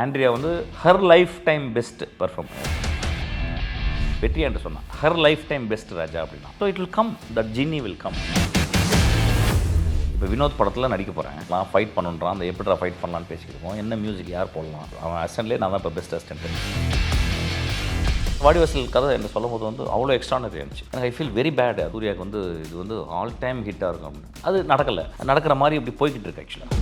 Andrea வந்து her life time best performer. Vetri என்று சொன்னான் her life time best Raja அப்படின்னா. So it will come, that ஜின்னி வில் கம். இப்போ வினோத் படத்தில் நடிக்க போகிறேன், நான் ஃபைட் பண்ணுறான், அந்த எப்படிடா ஃபைட் பண்ணலான்னு பேசிக்கிருக்கோம், என்ன மியூசிக் யார் போடலாம், அவன் அசிஸ்டன்ட்லேயே நான் தான் இப்போ பெஸ்ட் அசிஸ்டன்ட். வாடிவாசல் கதை என்ன சொல்லும் போது வந்து அவ்வளோ எக்ஸ்ட்ரானரி இருந்துச்சு. எனக்கு ஐ ஃபீல் வெரி பேட். சூர்யாவுக்கு வந்து இது வந்து ஆல் டைம் ஹிட்டாக இருக்கும் அப்படின்னு. அது நடக்கலை, நடக்கிற மாதிரி இப்படி போய்கிட்டு இருக்கு. ஆக்சுவலாக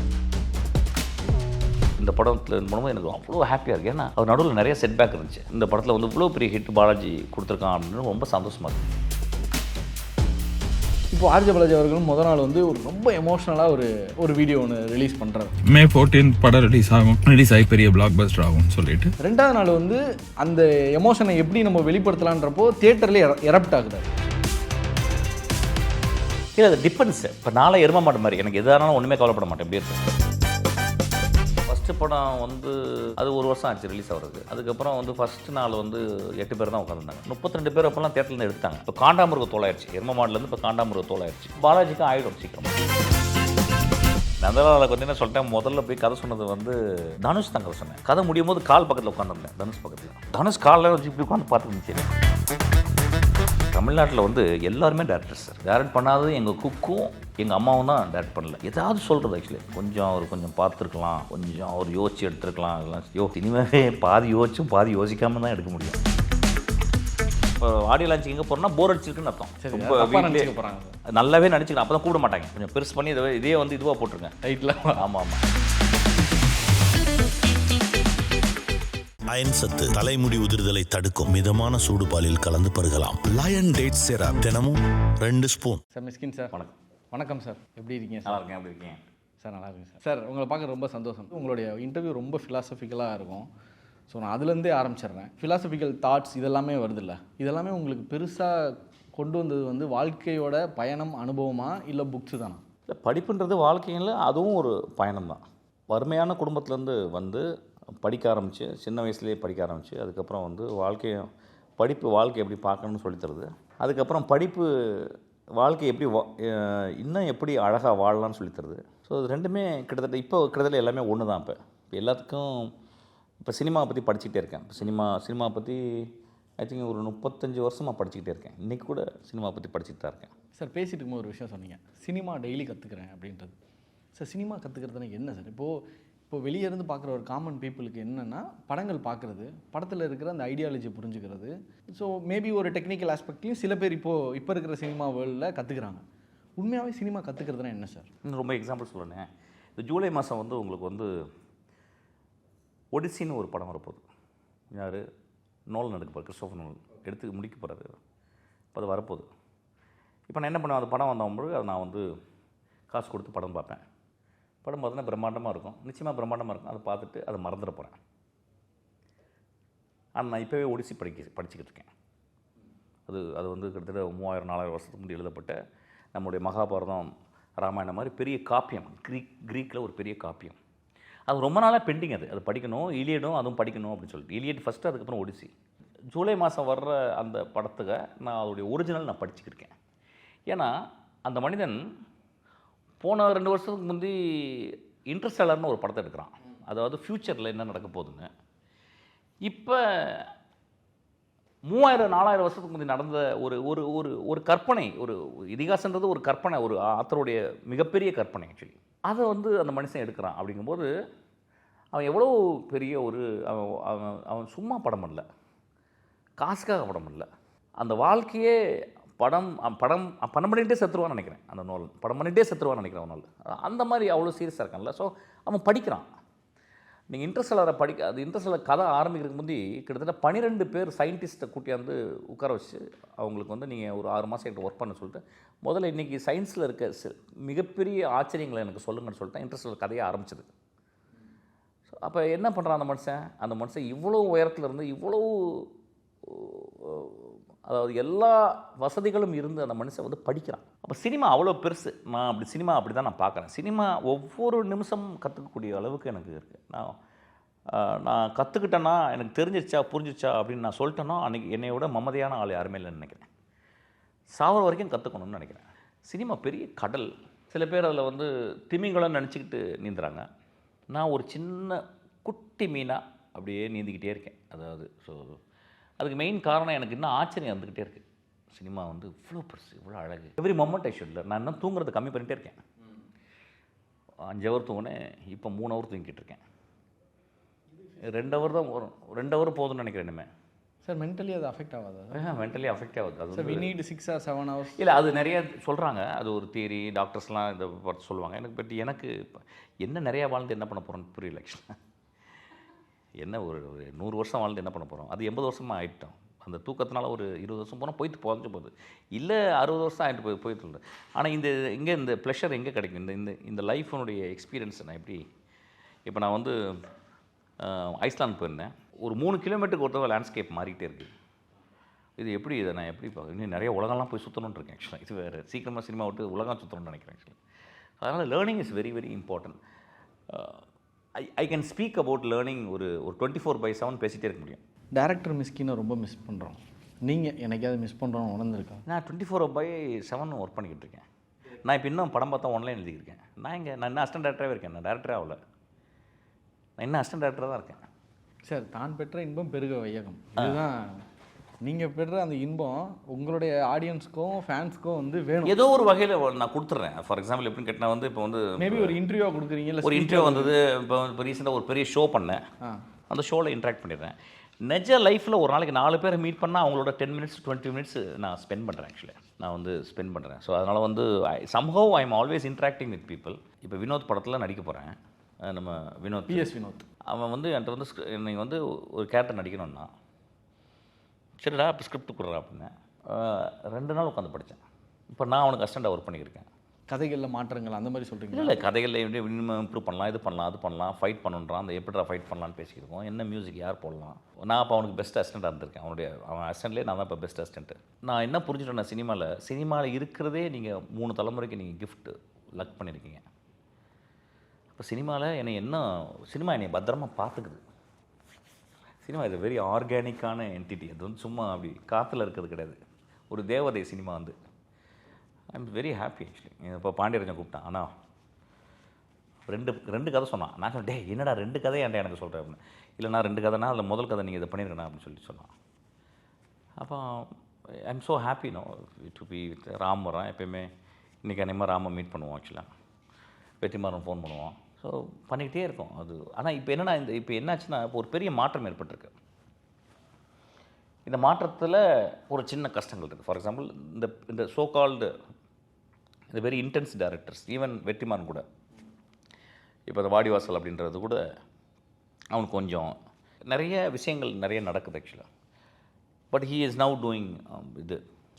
இந்த படத்தில் போகும்போது எனக்கு அவ்வளோ ஹாப்பியாக இருக்குது. ஏன்னா அவர் நடுவில் நிறைய செட்பேக் இருந்துச்சு. இந்த படத்தில் வந்து இவ்வளோ பெரிய ஹிட் பாலாஜி கொடுத்துருக்கான் அப்படின்னு ரொம்ப சந்தோஷமாக இருக்குது. இப்போ ஆர்ஜே பாலாஜி அவர்களும் முதல் நாள் வந்து ஒரு ரொம்ப எமோஷ்னலாக ஒரு வீடியோ ஒன்று ரிலீஸ் பண்ணுறாரு. May 14 படம் ரிலீஸ் ஆகி பெரிய பிளாக் பஸ்டர் ஆகும்னு சொல்லிட்டு ரெண்டாவது நாள் வந்து அந்த எமோஷனை எப்படி நம்ம வெளிப்படுத்தலான்றப்போ தியேட்டர்லேயே எரப்ட் ஆகுது. இல்லை, அது டிபெண்ட்ஸ். இப்போ நாளை எரும மாட்ட மாதிரி எனக்கு எதானாலும் ஒன்றுமே கவலைப்பட மாட்டேன். எப்படி இருக்கு ஃபஸ்ட்டு படம் வந்து அது ஒரு வருஷம் ஆச்சு ரிலீஸ் ஆகிறது. அதுக்கப்புறம் வந்து ஃபஸ்ட்டு நாள் வந்து 8 பேர் தான் உட்காந்துருந்தாங்க. 32 பேர் அப்போல்லாம் தேட்டர்லேருந்து எடுத்தாங்க. இப்போ காண்டாமிருக தோலாயிடுச்சு, எரும மாடலேருந்து இப்போ காண்டாமிருக தோலாயிடுச்சு. பாலாஜிக்கும் ஆகிடும் சீக்கிரம். நந்தலாலுக்கு வந்து என்ன சொல்லிட்டேன், முதல்ல போய் கதை சொன்னது வந்து தனுஷ் தான் கதை சொன்னேன். கதை முடியும் போது கால் பக்கத்தில் உட்காந்துருந்தேன், தனுஷ் பக்கத்தில். தனுஷ் காலில் வச்சு இப்படி உட்காந்து பார்த்துருந்துச்சு. தமிழ்நாட்டில் வந்து எல்லாருமே டேரக்டர்ஸ் சார். டேரக்ட் பண்ணாதது எங்கள் குக்கும் எங்கள் அம்மாவும் தான் டேரக்ட் பண்ணல. ஏதாவது சொல்கிறது ஆக்சுவலி கொஞ்சம் பார்த்துருக்கலாம், கொஞ்சம் அவர் யோசிச்சு எடுத்துருக்கலாம். அதெல்லாம் இனிமேவே பாதி யோசிச்சும் பாதி யோசிக்காமல் தான் எடுக்க முடியும். இப்போ ஆடியோ லான்ச் எங்கே போகிறோம்னா போர் அடிச்சிருக்குன்னு அர்த்தம். இப்போ வீட்டிலே போகிறாங்க, நல்லாவே நடிச்சுக்கலாம். அப்போ தான் கூட மாட்டாங்க, கொஞ்சம் பெருசு பண்ணி இதே வந்து இதுவாக போட்டுருங்க ரைட்டில். ஆமாம் ஆமாம். அயன் சத்து தலைமுடி உதிர்தலை தடுக்கும். மிதமான சூடு பாலில் கலந்து பருகலாம். லயன் டேட் சிரப் தினமும் 2 ஸ்பூன். சார் மிஸ்கின் சார், வணக்கம். வணக்கம் சார், எப்படி இருக்கீங்க? நல்லா இருக்கேன். எப்படி இருக்கீங்க சார்? நல்லா இருக்கேன் சார். சார் உங்களை பார்க்க ரொம்ப சந்தோஷம். உங்களுடைய இன்டர்வியூ ரொம்ப ஃபிலாசபிக்கலாக இருக்கும். ஸோ நான் அதுலேருந்தே ஆரம்பிச்சிடுறேன். ஃபிலாசபிக்கல் தாட்ஸ் இதெல்லாமே வருதில்ல, இதெல்லாமே உங்களுக்கு பெருசாக கொண்டு வந்தது வந்து வாழ்க்கையோட பயணம், அனுபவமா இல்லை புக்ஸு தானா? இல்லை, படிப்புன்றது வாழ்க்கையில் அதுவும் ஒரு பயணம் தான். வறுமையான குடும்பத்துலேருந்து வந்து படிக்க ஆரம்பித்து, சின்ன வயசுலேயே படிக்க ஆரம்பித்து, அதுக்கப்புறம் வந்து படிப்பு வாழ்க்கை எப்படி பார்க்கணும்னு சொல்லித்தருது. அதுக்கப்புறம் படிப்பு வாழ்க்கை எப்படி இன்னும் எப்படி அழகாக வாழலாம்னு சொல்லித்தருது. ஸோ இது ரெண்டுமே கிட்டத்தட்ட எல்லாமே ஒன்று தான். இப்போ எல்லாத்துக்கும் இப்போ சினிமாவை பற்றி படிச்சுக்கிட்டே இருக்கேன். இப்போ சினிமா பற்றி ஐ திங்க் ஒரு 35 வருஷமாக படிச்சுக்கிட்டே இருக்கேன். இன்றைக்கி கூட சினிமா பற்றி படிச்சுட்டு தான் இருக்கேன். சார் பேசிகிட்டு இருக்கும்போது ஒரு விஷயம் சொன்னீங்க, சினிமா டெய்லி கற்றுக்கிறேன் அப்படின்றது. சார் சினிமா கற்றுக்கிறதுனா என்ன சார்? இப்போ வெளியே இருந்து பார்க்குற ஒரு காமன் பீப்புளுக்கு என்னென்னா, படங்கள் பார்க்குறது, படத்தில் இருக்கிற அந்த ஐடியாலஜி புரிஞ்சுக்கிறது. ஸோ மேபி ஒரு டெக்னிக்கல் ஆஸ்பெக்ட்லையும் சில பேர் இப்போ இருக்கிற சினிமா வேர்ல்டில் கற்றுக்குறாங்க. உண்மையாகவே சினிமா கற்றுக்கிறதுனா என்ன சார்? ரொம்ப எக்ஸாம்பிள் சொல்லணேன். இந்த ஜூலை மாதம் வந்து உங்களுக்கு வந்து ஒடிசின்னு ஒரு படம் வரப்போகுது. யார்? நோலன் எடுக்க போகிறார், கிறிஸ்டோஃபர் நோலன் எடுத்து முடிக்க போகிறாரு. இப்போ அது வரப்போகுது. இப்போ நான் என்ன பண்ணுவேன், அந்த படம் வந்தபோது அதை நான் வந்து காசு கொடுத்து படம் பார்ப்பேன். படம் பார்த்தோன்னா பிரம்மாண்டமாக இருக்கும், நிச்சயமாக பிரம்மாண்டமாக இருக்கும். அதை பார்த்துட்டு அதை மறந்துட போகிறேன். ஆனால் நான் இப்போவே ஒடிசி படிச்சுக்கிட்டு இருக்கேன். அது வந்து கிட்டத்தட்ட 3000-4000 வருஷத்துக்கு முன்னாடி எழுதப்பட்ட நம்முடைய மகாபாரதம், ராமாயணம் மாதிரி பெரிய காப்பியம். க்ரீக்கில் ஒரு பெரிய காப்பியம். அது ரொம்ப நாளாக பெண்டிங். அது படிக்கணும். இலியடும் அதுவும் படிக்கணும் அப்படின்னு சொல்லிட்டு இலியட் ஃபஸ்ட்டு, அதுக்கப்புறம் ஒடிசி. ஜூலை மாதம் வர்ற அந்த படத்துக்கு நான் அதோடைய ஒரிஜினல் நான் படிச்சுக்கிட்டு இருக்கேன். ஏன்னா அந்த மனிதன் போன 2 வருஷத்துக்கு முந்தி இன்டர்ஸ்டெல்லர்னு ஒரு படத்தை எடுக்கிறான். அதாவது ஃப்யூச்சரில் என்ன நடக்க போகுதுன்னு. இப்போ 3000-4000 வருஷத்துக்கு முந்தி நடந்த ஒரு கற்பனை, ஒரு இதிகாசன்றது ஒரு கற்பனை, ஒரு ஆத்தருடைய மிகப்பெரிய கற்பனை ஆக்சுவலி. அதை வந்து அந்த மனுஷன் எடுக்கிறான். அப்படிங்கும்போது அவன் எவ்வளோ பெரிய அவன் சும்மா படம் பண்ணல, காசுக்காக படம் பண்ணல. அந்த வாழ்க்கையே படம் பண்ணிகிட்டே செத்துருவான்னு நினைக்கிறேன். அந்த நோலன் படம் பண்ணிகிட்டே செத்துருவான்னு நினைக்கிறேன் அவனால். அந்த மாதிரி அவ்வளோ சீரியஸாக இருக்கான்ல. ஸோ அவன் படிக்கிறான். நீங்கள் இன்ட்ரெஸ்டலரை அது இன்ட்ரெஸ்டலர் கதை ஆரம்பிக்கிறதுக்கு முந்தி கிட்டத்தட்ட 12 பேர் சயின்டிஸ்ட்டை கூட்டியாந்து உட்கார வச்சு அவங்களுக்கு வந்து நீங்கள் ஒரு 6 மாதம் என்கிட்ட ஒர்க் பண்ண சொல்லிட்டு, முதல்ல இன்றைக்கி சயின்ஸில் இருக்க மிகப்பெரிய ஆச்சரியங்களை எனக்கு சொல்லுங்கன்னு சொல்லிட்டு இன்ட்ரெஸ்டலர் கதையை ஆரம்பிச்சது. ஸோ அப்போ என்ன பண்ணுறான் அந்த மனுஷன் இவ்வளோ உயரத்தில் இருந்து இவ்வளோ, அதாவது எல்லா வசதிகளும் இருந்து அந்த மனுஷன் வந்து படிக்கிறான். அப்போ சினிமா அவ்வளோ பெருசு. சினிமா அப்படி தான் நான் பார்க்குறேன். சினிமா ஒவ்வொரு நிமிஷமும் கற்றுக்கக்கூடிய அளவுக்கு எனக்கு இருக்குது. நான் கற்றுக்கிட்டேன்னா, எனக்கு புரிஞ்சிருச்சா அப்படின்னு நான் சொல்லிட்டேன்னா, அன்றைக்கி என்னை விட மமதையான ஆள் யாருமே இல்லைன்னு நினைக்கிறேன். சாவர வரைக்கும் கற்றுக்கணும்னு நினைக்கிறேன். சினிமா பெரிய கடல். சில பேர் அதில் வந்து திமிங்கலம்னு நினச்சிக்கிட்டு நீந்துறாங்க. நான் ஒரு சின்ன குட்டி மீனாக அப்படியே நீந்திக்கிட்டே இருக்கேன். அதாவது ஸோ அதுக்கு மெயின் காரணம் எனக்கு இன்னும் ஆச்சரியம் இருந்துக்கிட்டே இருக்குது. சினிமா வந்து இவ்வளோ பெருசு, இவ்வளோ அழகு. Every moment I should. நான் இன்னும் தூங்குறது கம்மி பண்ணிகிட்டே இருக்கேன். 5 ஹவர் தூங்கினேன், இப்போ 3 ஹவர் தூங்கிட்டு இருக்கேன். 2 ஹவர் தான் வரும், 2 ஹவர் போதும்னு நினைக்கிறேன் இனிமேல். சார் மென்டலி அது அஃபெக்ட் ஆகாது? மென்டலி அஃபெக்ட் ஆகுது. அது sir we need 6 or 7 hours. இல்லை, அது நிறைய சொல்கிறாங்க, அது ஒரு தியரி, டாக்டர்ஸ்லாம் இதை பார்த்து சொல்லுவாங்க. எனக்கு என்ன நிறையா வாழ்ந்து என்ன பண்ண போகிறோன்னு புரியல ஆக்சுவலாக. என்ன ஒரு 100 வருஷம் வாழ்ந்து என்ன பண்ண போகிறோம்? அது 80 வருஷமாக ஆகிட்டோம். அந்த தூக்கத்தினால ஒரு 20 வருஷம் போனால் போயிட்டு போகுது. இல்லை 60 வருஷம் ஆகிட்டு போயிட்டு இல்லை. ஆனால் இங்கே இந்த ப்ளஷர் எங்கே கிடைக்கும்? இந்த லைஃபினுடைய எக்ஸ்பீரியன்ஸ் நான் எப்படி, இப்போ நான் வந்து ஐஸ்லாந்து போயிருந்தேன். ஒரு 3 கிலோமீட்டருக்கு ஒருத்தவங்க லேண்ட்ஸ்கேப் மாறிக்கிட்டே இருக்குது. இது எப்படி, இதை நான் எப்படி பார்க்க, இன்னும் நிறைய உலகம்லாம் போய் சுற்றணுன்னு இருக்கேன் ஆக்சுவலாக. இது வேறு சீக்கிரமாக சினிமா விட்டு உலகம் சுற்றணும்னு நினைக்கிறேன் ஆக்சுவலாக. அதனால் learning is very very important. I can speak about learning ஒரு 24/7 பேசிகிட்டே இருக்க முடியும். டேரக்டர் மிஸ்கினை ரொம்ப மிஸ் பண்ணுறோம். நீங்கள் என்னைக்காவது மிஸ் பண்ணுறோன்னு உணர்ந்துருக்கா? நான் 24/7 ஒர்க் பண்ணிக்கிட்டு இருக்கேன். நான் இப்போ இன்னும் படம் பார்த்தா ஆன்லைன் எழுதியிருக்கேன். நான் இன்னும் அசிஸ்டன்ட் டேரக்டராகவே இருக்கேன். நான் டேரக்டரே ஆகல, நான் இன்னும் அசிஸ்டன்ட் டேரக்டராக தான் இருக்கேன். சார், தான் பெற்ற இன்பம் பெருக வையகம், இதுதான் நீங்கள் பெற்ற அந்த இன்பம் உங்களுடைய ஆடியன்ஸ்க்கும் ஃபேன்ஸ்க்கும் வந்து வேணும். ஏதோ ஒரு வகையில் நான் கொடுத்துட்றேன். ஃபார் எக்ஸாம்பிள் எப்படின்னு கேட்டால் வந்து இப்போ வந்து மேபி ஒரு இன்டர்வியூவாக கொடுக்குறீங்க, ஒரு இன்டர்வியூ வந்தது. இப்போ ரீசெண்டாக ஒரு பெரிய ஷோ பண்ணேன், அந்த ஷோவில் இன்ட்ராக்ட் பண்ணிடுறேன். நிஜ லைஃப்பில் ஒரு நாளைக்கு 4 பேரை மீட் பண்ணால் அவங்களோட 10 minutes 20 minutes நான் ஸ்பெண்ட் பண்ணுறேன். ஆக்சுவலி நான் வந்து ஸ்பெண்ட் பண்ணுறேன். ஸோ அதனால் வந்து somehow I am always interacting with people. இப்போ வினோத் படத்தில் நடிக்க போகிறேன். நம்ம வினோத், PS வினோத், அவன் வந்து என்கிட்ட வந்து நீங்கள் வந்து ஒரு கேரக்டர் நடிக்கணும்னா சரிடா இப்போ ஸ்கிரிப்ட் கொடுறா அப்படின்னு 2 நாள் உட்காந்து படித்தேன். இப்போ நான் அவனுக்கு அசிஸ்டண்டாக ஒர்க் பண்ணியிருக்கேன். கதைகளில் மாற்றங்கள் அந்த மாதிரி சொல்கிறீங்க? இல்லை, கதைகளில் எப்படி இன்னும் இம்ப்ரூவ் பண்ணலாம், இது பண்ணலாம், அது பண்ணலாம், ஃபைட் பண்ணுன்றான். அந்த எப்படிடா ஃபைட் பண்ணலான்னு பேசியிருக்கோம். என்ன மியூசிக் யார் போடலாம். நான் அப்போ அவனுக்கு பெஸ்ட் அசிஸ்டண்ட்டாக இருந்திருக்கேன். அவன் அசிஸ்டண்ட்லேயே நான் தான் இப்போ பெஸ்ட் அசிஸ்டண்ட்டு. நான் என்ன புரிஞ்சுட்டேன்னா, சினிமாவில் இருக்கிறதே நீங்கள் 3 தலைமுறைக்கு நீங்கள் கிஃப்ட் லக் பண்ணியிருக்கீங்க. இப்போ சினிமா என்னை பத்திரமாக பார்த்துக்குது. சினிமா இது வெரி ஆர்கானிக்கான என்டிட்டி. அது வந்து சும்மா அப்படி காற்றுல இருக்கிறது கிடையாது. ஒரு தேவதை சினிமா வந்து. I am very happy actually. இப்போ பாண்டியராஜன் கூப்பிட்டான், ஆனால் ரெண்டு கதை சொன்னான். நான் சொன்னேன், டே என்னடா 2 கதை ஏன்டா எனக்கு சொல்கிறேன் அப்படின்னு. இல்லை, நான் 2 கதைனா அதில் முதல் கதை நீங்கள் இதை பண்ணியிருக்கேண்ணா அப்படின்னு சொன்னான். அப்போ I am so happy know to be with Ram. வரான் எப்போயுமே. இன்றைக்கி அன்றைக்கி ராமை மீட் பண்ணுவோம் ஆக்சுவலாக. வெற்றிமாறன் ஃபோன் பண்ணுவோம். ஸோ பண்ணிக்கிட்டே இருக்கோம் அது. ஆனால் இப்போ என்னென்னா, இப்போ என்னாச்சுன்னா, இப்போ ஒரு பெரிய மாற்றம் ஏற்பட்டிருக்கு. இந்த மாற்றத்தில் ஒரு சின்ன கஷ்டங்கள் இருக்குது. ஃபார் எக்ஸாம்பிள் இந்த சோ கால்டு இந்த very intense directors, even Vetrimaaran கூட, இப்போ அந்த வாடிவாசல் அப்படின்றது கூட அவனுக்கு கொஞ்சம் நிறைய விஷயங்கள் நிறைய நடக்குது ஆக்சுவலாக. But he is now doing இது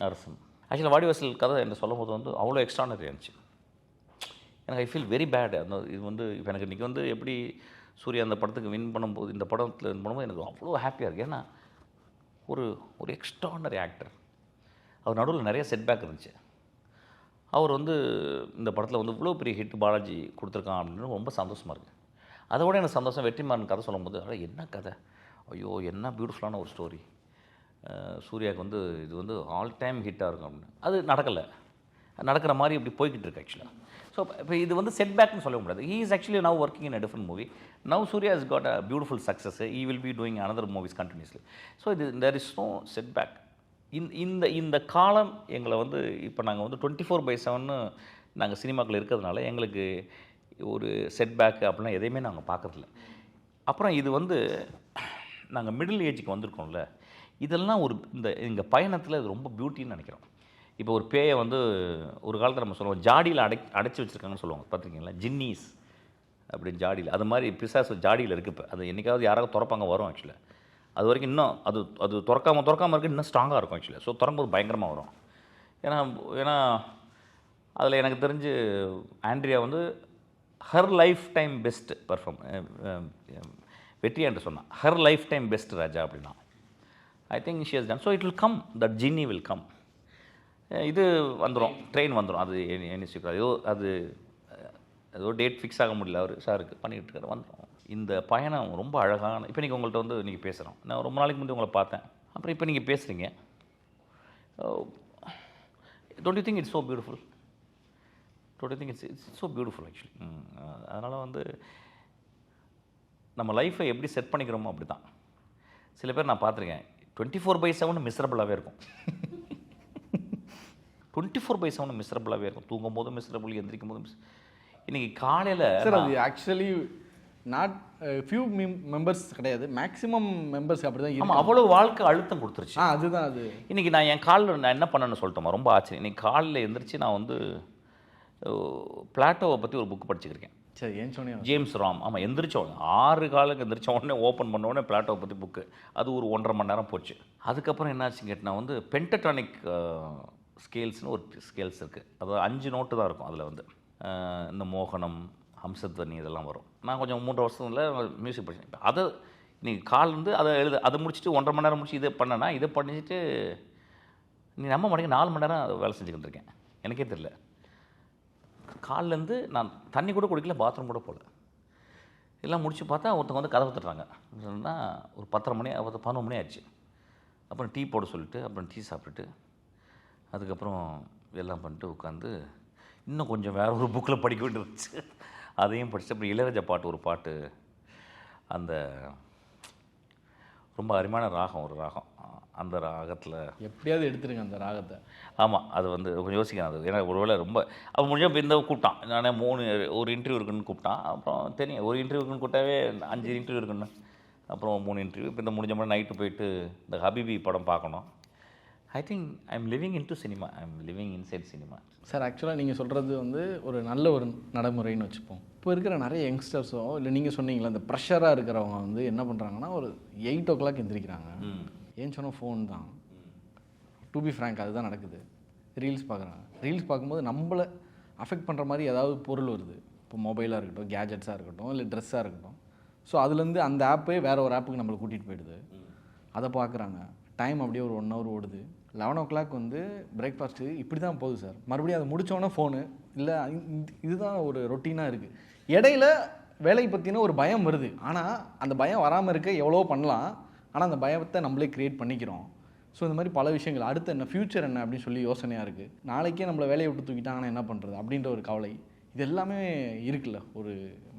அரசன். ஆக்சுவலாக வாடிவாசல் கதை என்ன சொல்லும் போது வந்து அவ்வளோ எக்ஸ்ட்ரானரி இருந்துச்சு. எனக்கு ஐ ஃபீல் வெரி பேட். அந்த இது வந்து இப்போ எனக்கு இன்றைக்கி வந்து எப்படி சூர்யா அந்த படத்துக்கு வின் பண்ணும்போது, இந்த படத்தில் வின் பண்ணும்போது எனக்கு அவ்வளோ ஹாப்பியாக இருக்குது. ஏன்னா ஒரு எக்ஸ்ட்ரானரி ஆக்டர். அவர் நடுவில் நிறைய செட்பேக் இருந்துச்சு. அவர் வந்து இந்த படத்தில் வந்து இவ்வளோ பெரிய ஹிட் பாலாஜி கொடுத்துருக்கான் அப்படின்னு ரொம்ப சந்தோஷமாக இருக்குது. அதை விட எனக்கு சந்தோஷம் வெற்றிமாறன் கதை சொல்லும்போது, என்ன கதை, ஐயோ என்ன பியூட்டிஃபுல்லான ஒரு ஸ்டோரி. சூர்யாவுக்கு வந்து இது வந்து ஆல் டைம் ஹிட்டாக இருக்கும் அப்படின்னு. அது நடக்கிற மாதிரி இப்படி போய்கிட்டு இருக்கு ஆக்சுவலாக. ஸோ இப்போ இது வந்து செட்பேக்னு சொல்ல முடியாது. He is actually now working in a different movie. Now Suriya has got a beautiful success. He will be doing another movies continuously. So there is no setback. இந்த காலம் எங்களை வந்து இப்போ நாங்கள் வந்து 24/7 நாங்கள் சினிமாக்கள் இருக்கிறதுனால எங்களுக்கு ஒரு செட்பேக் அப்படிலாம் எதையுமே நாங்கள் பார்க்கறதில்ல. அப்புறம் இது வந்து நாங்கள் மிடில் ஏஜுக்கு வந்திருக்கோம்ல, இதெல்லாம் எங்கள் பயணத்தில் இது ரொம்ப பியூட்டின்னு நினைக்கிறோம். இப்போ ஒரு பேயை வந்து ஒரு காலத்தில் நம்ம சொல்லுவோம், ஜாடியில் அடைச்சி வச்சுருக்காங்கன்னு சொல்லுவாங்க, பார்த்துருக்கீங்களா? ஜின்னிஸ் அப்படின்னு ஜாடியில். அது மாதிரி பிசாசு ஜாடியில் இருக்குது. இப்போ அது என்றைக்காவது யாராவது திறப்பாங்க, வரும் ஆக்சுவலாக. அது வரைக்கும் இன்னும் அது திறக்காமல் இருக்குது, இன்னும் ஸ்ட்ராங்காக இருக்கும் ஆக்சுவலாக. ஸோ திறக்கும்போது பயங்கரமாக வரும். ஏன்னா அதில் எனக்கு தெரிஞ்சு ஆண்ட்ரியா வந்து her life time best perform Vetri என்று சொன்னான். Her life time best Raja அப்படின்னா I think she has done. So it will come, that ஜின்னி வில் கம். இது வந்துடும், ட்ரெயின் வந்துடும். அது என்ன சீக்கிரம் ஏதோ டேட் ஃபிக்ஸ் ஆக முடியல, அவர் சாருக்கு பண்ணிக்கிட்டு இருக்காரு, வந்துடும். இந்த பயணம் ரொம்ப அழகான. இப்போ நீங்கள் உங்கள்கிட்ட வந்து நீங்கள் பேசுகிறோம், நான் ரொம்ப நாளைக்கு முன்னாடி உங்களை பார்த்தேன், அப்புறம் இப்போ நீங்கள் பேசுகிறீங்க. Don't you think it's so beautiful? Don't you think it's so beautiful actually? அதனால் வந்து நம்ம லைஃப்பை எப்படி செட் பண்ணிக்கிறோமோ அப்படி தான். சில பேர் நான் பார்த்துருக்கேன் 24/7 மிஸ்ரபிளாகவே இருக்கும். 24/7 மிஸ்ரபிளாகவே இருக்கும். தூங்கும் போதும் மிஸ்ரபிள், எந்திரிக்கும் போதும் இன்றைக்கி காலையில் சார் அது ஆக்சுவலி நாட் ஃபியூ மெம்பர்ஸ் கிடையாது, மேக்ஸிமம் மெம்பர்ஸ் அப்படி தான். ஆமாம், அவ்வளோ வாழ்க்கை அழுத்தம் கொடுத்துருச்சு. அதுதான் அது. இன்றைக்கி நான் என் காலில் நான் என்ன பண்ணேன்னு சொல்லிட்டோமா, ரொம்ப ஆச்சரியம். இன்றைக்கி காலையில் எந்திரிச்சு நான் வந்து பிளாட்டோவை பற்றி ஒரு புக் படிச்சுருக்கேன். சரி, ஏன் சொன்னீங்க? ஜேம்ஸ் ராம். ஆமாம், எந்திரிச்சோம் 6 காலுக்கு எந்திரிச்ச உடனே ஓப்பன் பண்ண உடனே பிளாட்டோவை பற்றி புக்கு. அது ஒரு 1.5 மணி நேரம் போச்சு. அதுக்கப்புறம் என்னாச்சுன்னு கேட்டால் வந்து பென்டடானிக் ஸ்கேல்ஸ்னு ஒரு ஸ்கேல்ஸ் இருக்குது. அது 5 நோட்டு தான் இருக்கும். அதில் வந்து இந்த மோகனம், ஹம்சத்வனி இதெல்லாம் வரும். நான் கொஞ்சம் 3 வருஷத்தில் மியூசிக் படித்தேன். அதை இன்றைக்கி கால் வந்து அதை முடிச்சுட்டு 1.5 மணி நேரம் முடிச்சு இதை பண்ணேன்னா, இதை பண்ணிச்சுட்டு நீ நம்ம மணிக்கு 4 மணி நேரம் வேலை செஞ்சுக்கிட்டு இருக்கேன். எனக்கே தெரியல. காலிலேருந்து நான் தண்ணி கூட குடிக்கல, பாத்ரூம் கூட போகல. எல்லாம் முடிச்சு பார்த்தா ஒருத்தவங்க வந்து கதவை தட்டுறாங்க. சொன்னால் ஒரு 10:30 மணி 11 மணி ஆயிடுச்சு. அப்புறம் டீ போட சொல்லிட்டு அப்புறம் டீ சாப்பிட்டுட்டு அதுக்கப்புறம் எல்லாம் பண்ணிட்டு உட்காந்து இன்னும் கொஞ்சம் வேறு ஒரு புக்கில் படிக்க வேண்டியிருந்துச்சு. அதையும் படிச்சுட்டு அப்புறம் இளையராஜா பாட்டு ஒரு பாட்டு, அந்த ரொம்ப அருமையான ராகம், ஒரு ராகம், அந்த ராகத்தில் எப்படியாவது எடுத்துருங்க அந்த ராகத்தை. ஆமாம், அது வந்து கொஞ்சம் யோசிக்கணும். அது ஏன்னா ஒருவேளை ரொம்ப அவன் முடிஞ்ச இந்த கூப்பிட்டான். நானே 3 ஒரு இன்டர்வியூ இருக்குன்னு கூப்பிட்டான். அப்புறம் தெரியும் ஒரு இன்டர்வியூ இருக்குன்னு கூப்பிட்டாவே 5 இன்டர்வியூ இருக்குன்னு. அப்புறம் 3 இன்டர்வியூ. இப்போ இந்த முடிஞ்ச மாதிரி நைட்டு போயிட்டு இந்த ஹபிபி படம் பார்க்கணும். I think I am living in to cinema, I am living inside cinema. Sir ஆக்சுவலாக நீங்கள் சொல்கிறது வந்து ஒரு நல்ல ஒரு நடைமுறைன்னு வச்சுப்போம். இப்போ இருக்கிற நிறைய யங்ஸ்டர்ஸோ இல்லை நீங்கள் சொன்னீங்களா இந்த ப்ரெஷராக இருக்கிறவங்க வந்து என்ன பண்ணுறாங்கன்னா ஒரு 8 o'clock எந்திரிக்கிறாங்க. ஏன் சொன்னால் ஃபோன் தான். டு பி ஃப்ரேங்க் அதுதான் நடக்குது. ரீல்ஸ் பார்க்குறாங்க. ரீல்ஸ் பார்க்கும்போது நம்மளை அஃபெக்ட் பண்ணுற மாதிரி ஏதாவது பொருள் வருது. இப்போ மொபைலாக இருக்கட்டும், கேஜெட்ஸாக இருக்கட்டும், இல்லை ட்ரெஸ்ஸாக இருக்கட்டும். ஸோ அதுலேருந்து அந்த ஆப்பே வேறு ஒரு ஆப்புக்கு நம்மளை கூட்டிகிட்டு போயிடுது. அதை பார்க்குறாங்க. டைம் அப்படியே ஒரு 1 hour ஓடுது. 11 o'clock வந்து பிரேக்ஃபாஸ்ட்டு இப்படி தான் போகுது சார். மறுபடியும் அதை முடித்தோன்னே ஃபோனு. இல்லை இதுதான் ஒரு ரொட்டீனாக இருக்குது. இடையில வேலையை பற்றின ஒரு பயம் வருது. ஆனால் அந்த பயம் வராமல் இருக்க எவ்வளோ பண்ணலாம். ஆனால் அந்த பயத்தை நம்மளே க்ரியேட் பண்ணிக்கிறோம். ஸோ இந்த மாதிரி பல விஷயங்கள். அடுத்து என்ன ஃப்யூச்சர் என்ன அப்படின்னு சொல்லி யோசனையாக இருக்குது. நாளைக்கே நம்மளை வேலையை விட்டு தூக்கிட்டாங்கன்னா என்ன பண்ணுறது அப்படின்ற ஒரு கவலை. இது எல்லாமே இருக்குல்ல. ஒரு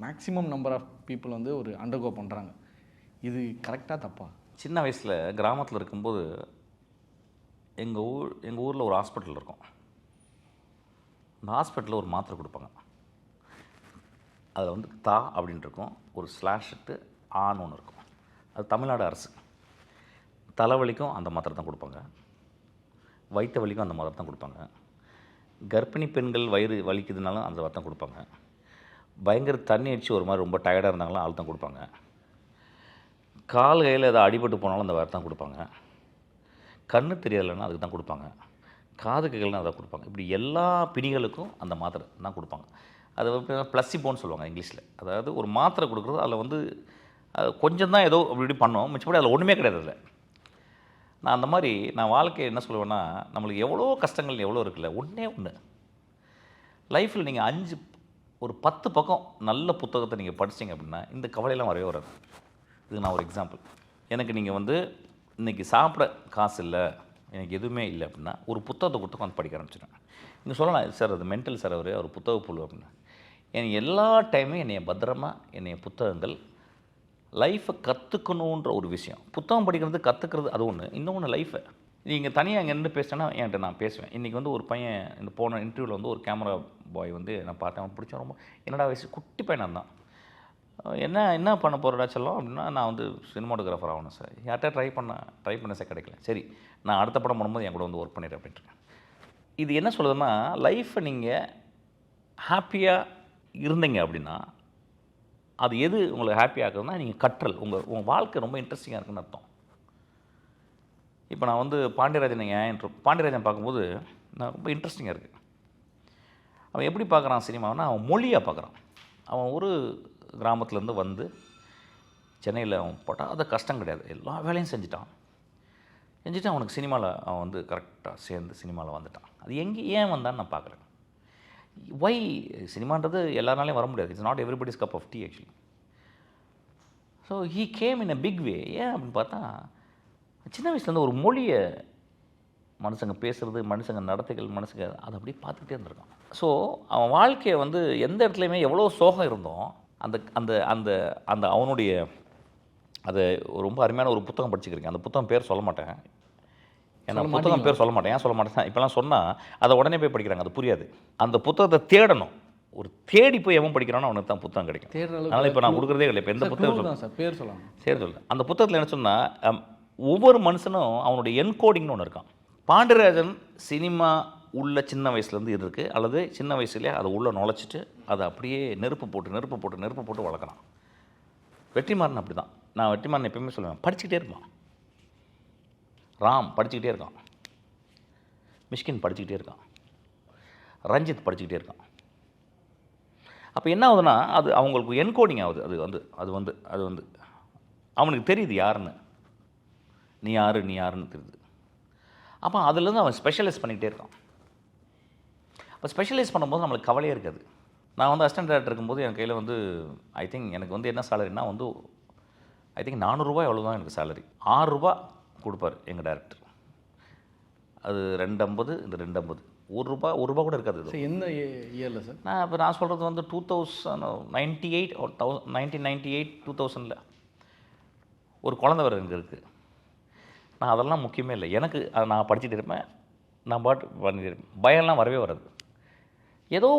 மேக்ஸிமம் நம்பர் ஆஃப் பீப்புள் வந்து ஒரு அண்டர்கோ பண்ணுறாங்க. இது கரெக்டாக தப்பா? சின்ன வயசில் கிராமத்தில் இருக்கும்போது எங்கள் ஊரில் ஒரு ஹாஸ்பிட்டல் இருக்கும். அந்த ஹாஸ்பிட்டலில் ஒரு மாத்திரை கொடுப்பாங்க. அதில் வந்து தா அப்படின்னு இருக்கும், ஒரு ஸ்லாஷிட்டு ஆன்னு ஒன்று இருக்கும். அது தமிழ்நாடு அரசு. தலைவலிக்கும் அந்த மாத்திரை தான் கொடுப்பாங்க, வயிற்று வலிக்கும் அந்த மாத்திரை தான் கொடுப்பாங்க, கர்ப்பிணி பெண்கள் வயிறு வலிக்குதுனாலும் அந்த மாத்திரை தான் கொடுப்பாங்க, பயங்கர தண்ணி அடித்து ஒரு மாதிரி ரொம்ப டயர்டாக இருந்தாங்களும் ஆள் தான் கொடுப்பாங்க, கால் கையில் ஏதாவது அடிபட்டு போனாலும் அந்த வார்த்தை தான் கொடுப்பாங்க, கண்ணு தெரியலைன்னா அதுக்கு தான் கொடுப்பாங்க, காது கைகள்னா அதை கொடுப்பாங்க. இப்படி எல்லா பிணிகளுக்கும் அந்த மாத்திரை தான் கொடுப்பாங்க. அது ப்ளஸிபோன்னு சொல்லுவாங்க இங்கிலீஷில். அதாவது ஒரு மாத்திரை கொடுக்குறது அதில் வந்து கொஞ்சம் தான் ஏதோ இப்படி பண்ணோம், மிச்சப்படி அதில் ஒன்றுமே கிடையாது. அதில் நான் அந்த மாதிரி நான் வாழ்க்கையை என்ன சொல்லுவேன்னா, நம்மளுக்கு எவ்வளோ கஷ்டங்கள் எவ்வளோ இருக்குல்ல, ஒன்று லைஃப்பில் நீங்கள் ஒரு 10 பக்கம் நல்ல புத்தகத்தை நீங்கள் படிச்சிங்க அப்படின்னா இந்த கவலையெல்லாம் வரவே வராது. இது நான் ஒரு எக்ஸாம்பிள். எனக்கு நீங்கள் வந்து இன்றைக்கி சாப்பிட காசு இல்லை, எனக்கு எதுவுமே இல்லை அப்படின்னா ஒரு புத்தகத்தை கொடுத்து உட்காந்து படிக்க ஆரம்பிச்சிடுவேன். நீங்கள் சொல்லலாம் சார் அது மென்டல் சார் ஒரு புத்தக புழு அப்படின்னு. எனக்கு எல்லா டைமும் என்னைய பத்திரமா என்னைய புத்தகங்கள் லைஃப்பை கற்றுக்கணுன்ற ஒரு விஷயம். புத்தகம் படிக்கிறது கற்றுக்கிறது அது ஒன்று. இன்னொன்று லைஃப்பை நீங்கள் தனியாக அங்கே நின்று பேசிட்டேன்னா என்கிட்ட நான் பேசுவேன். இன்றைக்கி வந்து ஒரு பையன் இந்த போன இன்டர்வியூவில் வந்து ஒரு கேமரா பாய் வந்து நான் பார்த்தேன், அவன் பிடிச்ச ரொம்ப என்னடா வயசு குட்டி பையனாக தான். என்ன பண்ண போகிறடா செல்லம் அப்படின்னா, நான் வந்து சினிமாட்டோகிராஃபர் ஆகணும் சார். யார்கிட்ட ட்ரை பண்ண சார் கிடைக்கல. சரி நான் அடுத்த படம் பண்ணும்போது என் கூட வந்து ஒர்க் பண்ணிடுறேன் அப்படின்ட்டு. இது என்ன சொல்லுதுன்னா, லைஃப்பை நீங்கள் ஹாப்பியாக இருந்தீங்க அப்படின்னா அது எது உங்களுக்கு ஹாப்பியாக இருக்குதுன்னா நீங்கள் கற்றல், உங்கள் வாழ்க்கை ரொம்ப இன்ட்ரெஸ்டிங்காக இருக்குன்னு அர்த்தம். இப்போ நான் வந்து பாண்டியராஜன் பார்க்கும்போது நான் ரொம்ப இன்ட்ரெஸ்டிங்காக இருக்குது. அவன் எப்படி பார்க்குறான் சினிமாவுன்னா, அவன் மொழியாக பார்க்குறான். அவன் ஒரு கிராமத்துலேருந்து வந்து சென்னையில் அவன் போட்டால் அது கஷ்டம் கிடையாது, எல்லா வேலையும் செஞ்சுட்டு அவனுக்கு சினிமாவில் அவன் வந்து கரெக்டாக சேர்ந்து சினிமாவில் வந்துட்டான். அது ஏன் வந்தான்னு நான் பார்க்குறேன். ஒய் சினிமான்றது எல்லாராலையும் வர முடியாது. It's not everybody's cup of tea actually. So he came in a big way. ஏன் அப்படின்னு பார்த்தா, சின்ன வயசுலேருந்து ஒரு மொழியை மனுஷங்க பேசுகிறது, மனுஷங்க நடத்தைகள், அதை அப்படியே பார்த்துக்கிட்டே இருந்திருக்கான். ஸோ அவன் வாழ்க்கையை வந்து எந்த இடத்துலையுமே எவ்வளோ சோகம் இருந்தோம் அந்த அந்த அந்த அந்த அவனுடைய அது ரொம்ப அருமையான ஒரு புத்தகம் படிச்சுக்கிறீங்க. அந்த புத்தகம் பேர் சொல்ல மாட்டேன், ஏன்னா புத்தகம் பேர் சொல்ல மாட்டேன். ஏன் சொல்ல மாட்டேன், இப்போலாம் சொன்னால் அதை உடனே போய் படிக்கிறாங்க, அது புரியாது. அந்த புத்தகத்தை தேடணும், ஒரு தேடி போய் எவன் படிக்கிறானோ அவனுக்கு தான் புத்தகம் கிடைக்கும். அதனால் இப்போ நான் கொடுக்குறதே இல்லை. இப்போ எந்த புத்தகம் சார் பேர் சொல்லலாம், சரி சொல்லுங்கள். அந்த புத்தகத்தில் என்ன சொன்னால், ஒவ்வொரு மனுஷனும் அவனுடைய என்கோடிங்னு ஒன்று இருக்கான். பாண்டியராஜன் சினிமா உள்ள சின்ன வயசுலேருந்து இருக்குது, அல்லது சின்ன வயசுலேயே அதை உள்ளே நுழைச்சிட்டு அதை அப்படியே நெருப்பு போட்டு வளர்க்குறான். வெற்றிமாறன் அப்படி தான். நான் வெற்றிமாறன் எப்பயுமே சொல்லுவேன், படிச்சுக்கிட்டே இருப்பான். ராம் படிச்சுக்கிட்டே இருக்கான், மிஷ்கின் படிச்சுக்கிட்டே இருக்கான், ரஞ்சித் படிச்சுக்கிட்டே இருக்கான். அப்போ என்ன ஆகுதுன்னா, அது அவங்களுக்கு என்கோடிங் ஆகுது. அது வந்து அவனுக்கு தெரியுது யாருன்னு, நீ யாருன்னு தெரியுது. அப்போ அதுலேருந்து அவன் ஸ்பெஷலைஸ் பண்ணிக்கிட்டே இருக்கான். இப்போ ஸ்பெஷலைஸ் பண்ணும்போது நம்மளுக்கு கவலையே இருக்காது. நான் வந்து அசிஸ்டன்ட் டேரக்டர் இருக்கும்போது என் கையில் வந்து ஐ திங்க் எனக்கு வந்து என்ன சேலரினா வந்து ஐ திங்க் 400 ரூபாய் அவ்வளோதான் எனக்கு சேலரி. 6 ரூபா கொடுப்பார் எங்கள் டேரக்டர். அது 250, இந்த 250, ஒரு ரூபா கூட இருக்காது. சார் எந்த இயரில் சார்? நான் சொல்கிறது வந்து 2098 or 1998 2000 ஒரு குழந்தை வேறு எனக்கு இருக்குது. நான் அதெல்லாம் முக்கியமே இல்லை எனக்கு. நான் படிச்சுட்டு இருப்பேன், நான் பாட்டு பண்ணிட்டு இருப்பேன். பயம்லாம் வரவே வராது. ஏதோ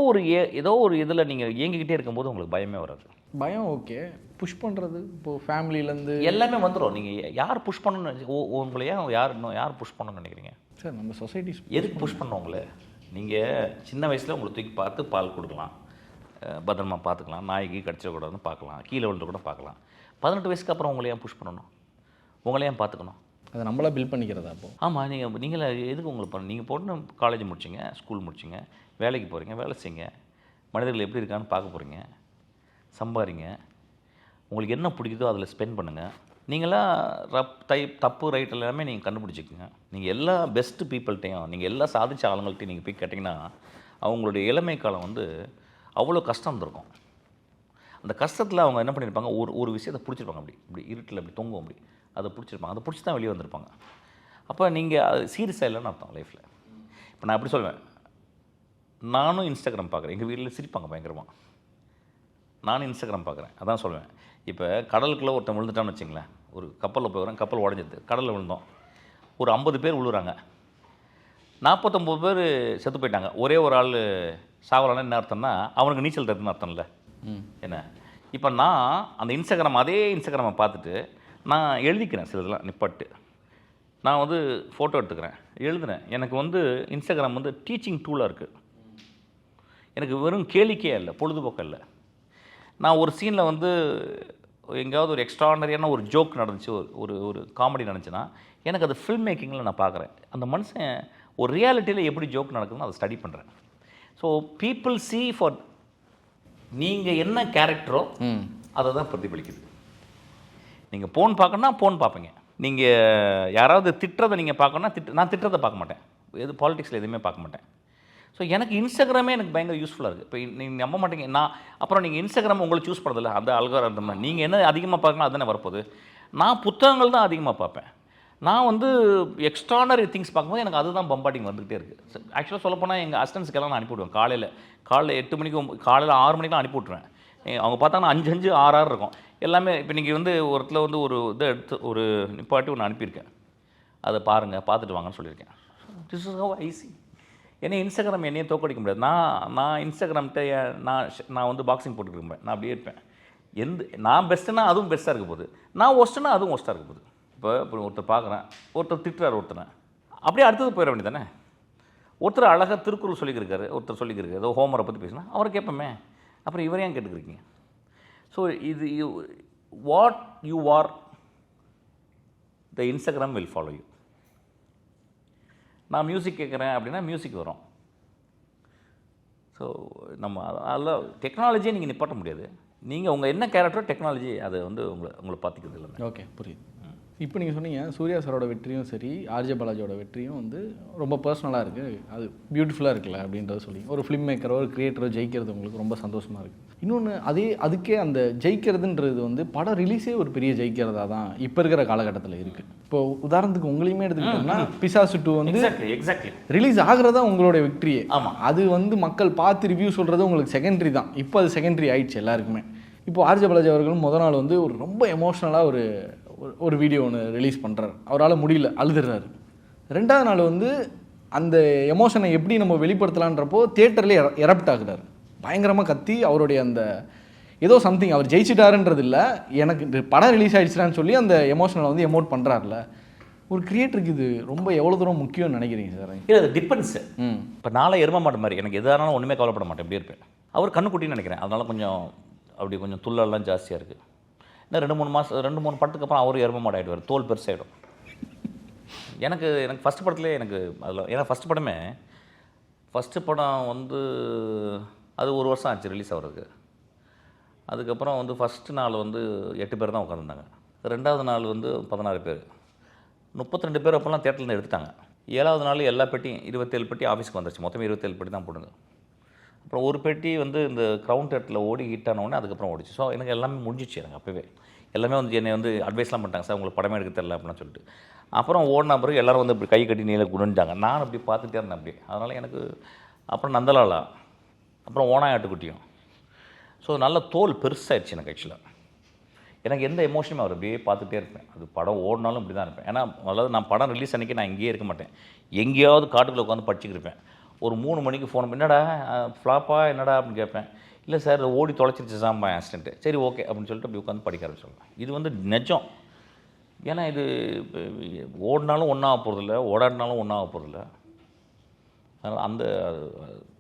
ஒரு இதில் நீங்கள் இயங்கிக்கிட்டே இருக்கும்போது உங்களுக்கு பயமே வராது. பயம் ஓகே, புஷ் பண்ணுறது இப்போது ஃபேமிலியிலேருந்து எல்லாமே வந்துடும். நீங்கள் யார் புஷ் பண்ணணும்னு உங்களை யார் புஷ் பண்ணணும்னு நினைக்கிறீங்க சார்? நம்ம சொசைட்டி எதுக்கு புஷ் பண்ணோம் உங்களை? நீங்கள் சின்ன வயசில் உங்களை தூக்கி பார்த்து பால் கொடுக்கலாம், பத்திரமா பார்த்துக்கலாம், நாய்க்கு கடிச்சிடக்கூடாதுன்னு பார்க்கலாம், கீழே விழுந்து கூட பார்க்கலாம். 18 வயசுக்கு அப்புறம் உங்களை ஏன் புஷ் பண்ணணும்? உங்களை ஏன் பார்த்துக்கணும்? அதை நம்மளா பில்ட் பண்ணிக்கிறதா? அப்போது ஆமாம், நீங்களே எதுக்கு உங்களுக்கு நீங்கள் போட்டு காலேஜ் முடிச்சிங்க, ஸ்கூல் முடிச்சிங்க, வேலைக்கு போகிறீங்க, வேலை செய்யுங்க, மனிதர்கள் எப்படி இருக்கான்னு பார்க்க போகிறீங்க, சம்பாதிங்க, உங்களுக்கு என்ன பிடிக்குதோ அதில் ஸ்பெண்ட் பண்ணுங்கள். நீங்களாம் தப்பு ரைட் எல்லாமே நீங்கள் கண்டுபிடிச்சிக்கோங்க. நீங்கள் எல்லா பெஸ்ட்டு பீப்புள்கிட்டையும், நீங்கள் எல்லா சாதிச்ச ஆளுங்கள்ட்டையும் நீங்கள் போய் கேட்டிங்கன்னா அவங்களுடைய இளமை காலம் வந்து அவ்வளோ கஷ்டம் இருந்திருக்கும். அந்த கஷ்டத்தில் அவங்க என்ன பண்ணியிருப்பாங்க, ஒரு விஷயத்தை பிடிச்சிருப்பாங்க. இப்படி இருட்டில் அப்படி தொங்கும், அப்படி அதை பிடிச்சிருப்பாங்க. அதை பிடிச்சி தான் வெளியே வந்திருப்பாங்க. அப்போ நீங்கள் அது சீரியஸாக இல்லைன்னு அர்த்தம் லைஃப்பில். இப்போ நான் எப்படி சொல்லுவேன், நானும் இன்ஸ்டாகிராம் பார்க்குறேன். எங்கள் வீட்டில் சிரிப்பாங்க பயங்கரமாக. நானும் இன்ஸ்டாகிராம் பார்க்குறேன், அதான் சொல்லுவேன். இப்போ கடலுக்குள்ளே ஒருத்தன் விழுந்துட்டான்னு வச்சுங்களேன், ஒரு கப்பலில் போய் வரேன், கப்பல் உடஞ்சிது, கடலில் விழுந்தோம், ஒரு 50 பேர் விழுறாங்க, 49 பேர் செத்து போயிட்டாங்க, ஒரே ஒரு ஆள் சாவலான்னு என்ன அர்த்தம்னா அவனுக்கு நீச்சல் தெரியுதுன்னு அர்த்தம் இல்லை என்ன? இப்போ நான் அந்த அதே இன்ஸ்டாகிராமை பார்த்துட்டு நான் எழுதிக்கிறேன், சிலதெல்லாம் நிப்பாட்டு நான் வந்து ஃபோட்டோ எடுத்துக்கிறேன், எழுதுனேன். எனக்கு வந்து இன்ஸ்டாகிராம் வந்து டீச்சிங் டூலாக இருக்குது. எனக்கு வெறும் கேளிக்கையே இல்லை, பொழுதுபோக்கம் இல்லை. நான் ஒரு சீனில் வந்து எங்கேயாவது ஒரு எக்ஸ்ட்ரானரியான ஒரு ஜோக் நடந்துச்சு, ஒரு காமெடி நடந்துச்சுன்னா எனக்கு அது ஃபில்ம் மேக்கிங்கில் நான் பார்க்குறேன். அந்த மனுஷன் ஒரு ரியாலிட்டியில் எப்படி ஜோக் நடக்குதுன்னு அதை ஸ்டடி பண்ணுறேன். ஸோ பீப்புள் சி ஃபார் நீங்கள் என்ன கேரக்டரோ அதை தான் பிரதிபலிக்குது. நீங்கள் போன் பார்க்கணுன்னா போன் பார்ப்பீங்க, நீங்கள் யாராவது திட்டுறதை நீங்கள் பார்க்கணுன்னா நான் திட்டுறதை பார்க்க மாட்டேன், எது பாலிடிக்ஸில் எதுவுமே பார்க்க மாட்டேன். ஸோ எனக்கு இன்ஸ்டாகிராமே எனக்கு பயங்கர யூஸ்ஃபுல்லாக இருக்குது. இப்போ நீங்கள் நம்ப மாட்டீங்க, அப்புறம் நீங்கள் இன்ஸ்டாகிராம் உங்களை சூஸ் பண்ணுறதில்ல, அந்த அல்காரிதம் நீங்கள் என்ன அதிகமாக பார்க்கலாம் அதுதானே வரப்போகுது. நான் புத்தகங்கள் தான் அதிகமாக பார்ப்பேன். நான் வந்து எக்ஸ்ட்ரானரி திங்ஸ் பார்க்கும்போது எனக்கு அதுதான் பம்பாட்டிங் வந்துகிட்டே இருக்குது. ஆக்சுவலாக சொல்லப்போனால் எங்கள் அசிஸ்டன்ஸ்க்கெல்லாம் நான் அனுப்பிவிடுவேன். காலையில் 8 மணிக்கு, காலையில் 6 மணிக்கெலாம் அனுப்பிவிட்ருவேன். அவங்க பார்த்தாங்கன்னா 5 6 இருக்கும் எல்லாமே. இப்போ நீங்கள் வந்து ஒருத்தில் வந்து ஒரு இதை எடுத்து ஒரு நிப்பாட்டி ஒன்று அனுப்பியிருக்கேன், அதை பாருங்கள், பார்த்துட்டு வாங்கன்னு சொல்லியிருக்கேன். This is how I see. ஏன்னா இன்ஸ்டாகிராம் என்னையே தோக்கடிக்க முடியாது. நான் இன்ஸ்டாகிராம்கிட்ட நான் வந்து பாக்ஸிங் போட்டுருப்பேன், நான் அப்படியே இருப்பேன். நான் பெஸ்ட்டுன்னா அதுவும் பெஸ்ட்டாக இருக்க போகுது, நான் ஒஸ்ட்டுன்னா அதுவும் ஒஸ்ட்டாக இருக்க போகுது. இப்போ ஒருத்தர் பார்க்குறேன், ஒருத்தர் திட்டுறாரு, ஒருத்தனை அப்படியே அடுத்தது போயிட வேண்டியது தானே. ஒருத்தர் அழகாக திருக்குறள் சொல்லிக்கிருக்காரு, ஒருத்தர் சொல்லிக்கிருக்கு, ஏதோ ஹோமரை பற்றி பேசினா அவரை கேட்போமே, அப்புறம் இவரே ஏன் கேட்டுக்கிறீங்க? ஸோ இது what you are, the Instagram will follow you. நான் மியூசிக் கேட்குறேன் அப்படின்னா மியூசிக் வரும். ஸோ நம்ம அதெல்லாம் டெக்னாலஜியை நீங்கள் நிப்பாட்ட முடியாது. நீங்கள் உங்கள் என்ன கேரக்டரோ டெக்னாலஜி அதை வந்து உங்களை பார்த்துக்கிறது இல்லை. ஓகே, புரியுது. இப்போ நீங்கள் சொன்னீங்க சூர்யா சாரோட வெற்றியும் சரி, ஆர்ஜே பாலாஜியோட வெற்றியும் வந்து ரொம்ப பர்சனலாக இருக்குது, அது பியூட்டிஃபுல்லாக இருக்குல்ல அப்படின்றத சொல்லி, ஒரு ஃபிலிம் மேக்கரோ ஒரு கிரியேட்டரோ ஜெயிக்கிறது உங்களுக்கு ரொம்ப சந்தோஷமாக இருக்குது. இன்னொன்று அதுக்கே அந்த ஜெயிக்கிறதுன்றது வந்து படம் ரிலீஸே ஒரு பெரிய ஜெயிக்கிறதா தான் இப்போ இருக்கிற காலகட்டத்தில் இருக்குது. இப்போ உதாரணத்துக்கு உங்களையுமே எடுத்துக்கிட்டோம்னா பிசாசு 2 வந்து ரிலீஸ் ஆகிறதா உங்களோட வெற்றியே. ஆமாம், அது வந்து மக்கள் பார்த்து ரிவ்யூ சொல்கிறது உங்களுக்கு செகண்டரி தான். இப்போ அது செகண்டரி ஆயிடுச்சு எல்லாருக்குமே. இப்போ ஆர்ஜே பாலாஜி அவர்கள் முதல் நாள் வந்து ஒரு ரொம்ப எமோஷ்னலாக ஒரு வீடியோ ஒன்று ரிலீஸ் பண்ணுறாரு. அவரால் முடியல, அழுதுறாரு. 2வது நாள் வந்து அந்த எமோஷனை எப்படி நம்ம வெளிப்படுத்தலான்றப்போ தியேட்டர்லேயே எரப்ட் ஆகுறாரு. பயங்கரமாக கத்தி அவருடைய அந்த ஏதோ சம்திங் அவர் ஜெயிச்சிட்டாருன்றது இல்லை, எனக்கு இந்த படம் ரிலீஸ் ஆகிடுச்சுடான்னு சொல்லி அந்த எமோஷனலை வந்து எமோட் பண்ணுறாருல. ஒரு கிரியேட்டருக்கு இது ரொம்ப எவ்வளோ தூரம் முக்கியம்னு நினைக்கிறீங்க சார்? இல்லை, அது டிபெண்ட்ஸு. இப்போ நாளை எரும மாட்ட மாதிரி எனக்கு எதானாலும் ஒன்றுமே கவலைப்பட மாட்டேன், எப்படி இருப்பேன். அவர் கண்ணுக்குட்டின்னு நினைக்கிறேன், அதனால கொஞ்சம் அப்படி கொஞ்சம் துள்ளெல்லாம் ஜாஸ்தியாக இருக்குது. இன்னும் 2-3 படத்துக்கு அப்புறம் அவரும் எரும மாடு ஆகிடுவார், தோல் பெருசாகிடும். எனக்கு ஃபஸ்ட்டு படத்துலேயே எனக்கு அதில், ஏன்னா ஃபஸ்ட்டு படம் வந்து அது 1 வருஷம் ஆச்சு ரிலீஸ் ஆகிறதுக்கு. அதுக்கப்புறம் வந்து ஃபஸ்ட்டு நாள் வந்து 8 பேர் தான் உட்காந்துருந்தாங்க. 2வது நாள் வந்து 16 பேர், 32 பேர் அப்போல்லாம் தேட்டர்லேருந்து எடுத்துட்டாங்க. 7வது நாள் எல்லா பெட்டியும் 27 பெட்டி ஆஃபீஸ்க்கு வந்துருச்சு. மொத்தம் 27 பெட்டி தான் போடுங்க. அப்புறம் ஒரு பெட்டி வந்து இந்த க்ரௌன் தேட்டரில் ஓடி ஹிட் ஆனோடனே அதுக்கப்புறம் ஓடிச்சு. ஸோ எனக்கு எல்லாமே முடிஞ்சிச்சு. எனக்கு அப்போவே எல்லாமே வந்து என்னை வந்து அட்வைஸ்லாம் பண்ணிட்டாங்க, சார் உங்களுக்கு படமே எடுக்க தெரியல அப்படின்னு சொல்லிட்டு. அப்புறம் ஓடின பிறகு எல்லோரும் வந்து இப்படி கை கட்டி நீல குடிஞ்சாங்க. நான் அப்படி பார்த்துட்டே இருந்தேன் அப்படி. அதனால் எனக்கு அப்புறம் நந்தலாலா, அப்புறம் ஓனாயாட்டுக்குட்டியும். ஸோ நல்ல தோல் பெருசாகிடுச்சு எனக்கு. ஆக்சுவலாக எனக்கு எந்த எமோஷனுமே அவர் அப்படியே பார்த்துட்டே இருப்பேன். அது படம் ஓடினாலும் இப்படி தான் இருப்பேன். ஏன்னா அதாவது நான் படம் ரிலீஸ் அன்றைக்கி நான் இங்கேயே இருக்க மாட்டேன், எங்கேயாவது காட்டுக்குள்ளே உட்காந்து படிச்சுக்கிருப்பேன். ஒரு 3 மணிக்கு ஃபோன் பண்ணி, என்னடா ஃப்ளாப்பா என்னடா அப்படின்னு கேட்பேன். இல்லை சார் ஓடி தொலைச்சிருச்சு சாம்பா ஆக்சிடென்ட்டு. சரி ஓகே அப்படின்னு சொல்லிட்டு அப்படி உட்காந்து படிக்க ஆரம்பிச்சுடுவேன். இது வந்து நிஜம். ஏன்னா இது ஓடினாலும் ஒன்றாக போகிறதில்ல, ஓடாடினாலும் ஒன்றாக போகிறதில்ல. அதனால் அந்த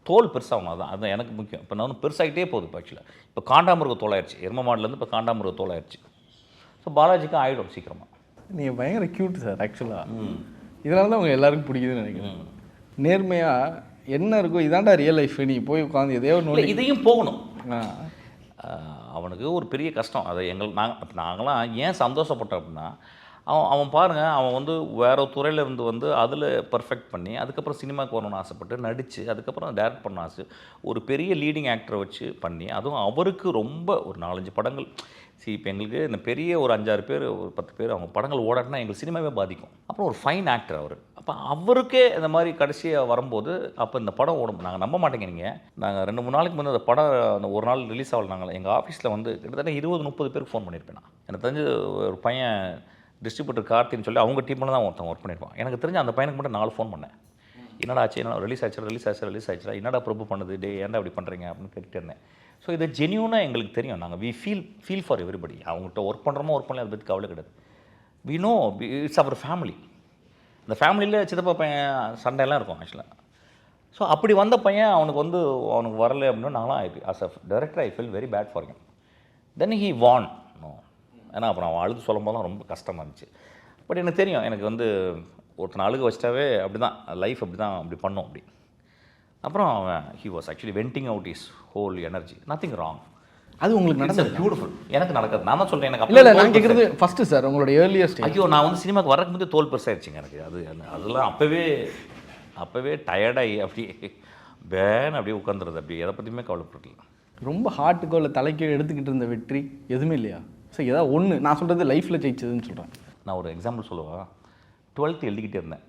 தோல் பெருசாகணும், அதுதான் எனக்கு முக்கியம். இப்போ நான் வந்து பெருசாகிட்டே போகுது. இப்போ ஆக்சுவலாக இப்போ காண்டாமிருக தோலாயிடுச்சு, எரும மாடலேருந்து இப்போ காண்டாமிருக தோலாயிடுச்சு. ஸோ பாலாஜிக்கும் ஆகிடும் சீக்கிரமாக. நீங்கள் பயங்கர க்யூட் சார் ஆக்சுவலாக. இதனால தான் அவங்க எல்லாருக்கும் பிடிக்குதுன்னு நினைக்கிறேன். நேர்மையாக என்ன இருக்கோ இதாண்டா ரியல் லைஃப், நீ போய் உட்காந்து எதையோ ஒன்று இதையும் போகணும். அவனுக்கு ஒரு பெரிய கஷ்டம். அதை நாங்களாம் ஏன் சந்தோஷப்பட்டோம் அப்படின்னா, அவன் பாருங்கள், அவன் வந்து வேறு துறையில் இருந்து வந்து அதில் பர்ஃபெக்ட் பண்ணி அதுக்கப்புறம் சினிமாவுக்கு வரணும்னு ஆசைப்பட்டு நடித்து அதுக்கப்புறம் டைரக்ட் பண்ண ஆசை, ஒரு பெரிய லீடிங் ஆக்டரை வச்சு பண்ணி, அதுவும் அவருக்கு ரொம்ப ஒரு 4-5 படங்கள். இப்போ எங்களுக்கு இந்த பெரிய ஒரு 5-6 பேர், ஒரு 10 பேர் அவங்க படங்கள் ஓடாட்டினா எங்களுக்கு சினிமாவே பாதிக்கும். அப்புறம் ஒரு ஃபைன் ஆக்டர் அவர். அப்போ அவருக்கே இந்த மாதிரி கடைசியாக வரும்போது அப்போ இந்த படம் ஓடும். நாங்கள் நம்ப மாட்டேங்க. நீங்கள் நாங்கள் 2-3 நாளைக்கு முன்னே அந்த படம் அந்த ஒரு நாள் ரிலீஸ் ஆகல. நாங்கள் எங்கள் ஆஃபீஸில் வந்து கிட்டத்தட்ட 20-30 பேருக்கு ஃபோன் பண்ணியிருப்பேன். நான் எனக்கு தெரிஞ்சு ஒரு பையன் டிஸ்ட்ரிபியூட்டர் கார்த்தின்னு சொல்லி அவங்க டீமில் தான் ஒருத்தன் ஒர்க் பண்ணியிருப்பான். எனக்கு தெரிஞ்சு அந்த பையனுக்கு மட்டும் 4 ஃபோன் பண்ணேன். என்னடா ஆச்சு, என்ன ரிலீஸ் ஆச்சுடா, என்னடா ப்ரூவ் பண்ணுது, டே ஏன்டா அப்படி பண்ணுறீங்க அப்படின்னு கேட்டுட்டு இருந்தேன். ஸோ இது ஜென்யூனாக எங்களுக்கு தெரியும். நாங்கள் வி ஃபீல் ஃபார் எவ்ரிபடி. அவங்கள்ட்ட ஒர்க் பண்ணுறோமோ ஒர்க் பண்ணல, அதை பற்றி கவலை கிடையாது. We know it's our family. இந்த ஃபேமிலியில் சித்தப்பா பையன் சண்டையெல்லாம் இருக்கும் ஆக்சுவலாக. ஸோ அப்படி வந்த பையன் அவனுக்கு வரலை அப்படின்னா நாங்களாம் as a director I feel very bad for him. Then he won't know. ஏன்னா அப்புறம் அவன் அழுது சொல்லும் போது தான் ரொம்ப கஷ்டமாக இருந்துச்சு. பட் எனக்கு தெரியும், எனக்கு வந்து ஒருத்தனை அழுக வச்சிட்டாவே அப்படி தான் லைஃப், அப்படி தான் அப்படி பண்ணோம் அப்படி. அப்புறம் அவன் he was actually venting out is whole energy. Nothing wrong. அது உங்களுக்கு நடந்தது பியூட்டிஃபுல். எனக்கு நடக்காது. நான் தான் சொல்கிறேன். எனக்கு இல்லை நான் கேட்குறது ஃபஸ்ட்டு சார் உங்களோட ஏர்லியஸ்ட். ஐயோ, நான் வந்து சினிமாவுக்கு வரக்கு முந்தைய தோல் பெருசாகிடுச்சிங்க எனக்கு. அதெல்லாம் அப்போவே டயர்டாகி அப்படி பேன் அப்படியே உட்காந்துருது. அப்படி எதை பற்றியுமே கவலைப்படல. ரொம்ப ஹார்ட்டுக்கோ இல்லை தலைக்கோ எடுத்துக்கிட்டு இருந்த வெற்றி எதுவுமே இல்லையா சார்? ஏதாவது ஒன்று நான் சொல்கிறது லைஃப்பில் ஜெயிச்சதுன்னு சொல்கிறேன். நான் ஒரு எக்ஸாம்பிள் சொல்லுவேன். 12th எழுதிக்கிட்டே இருந்தேன்.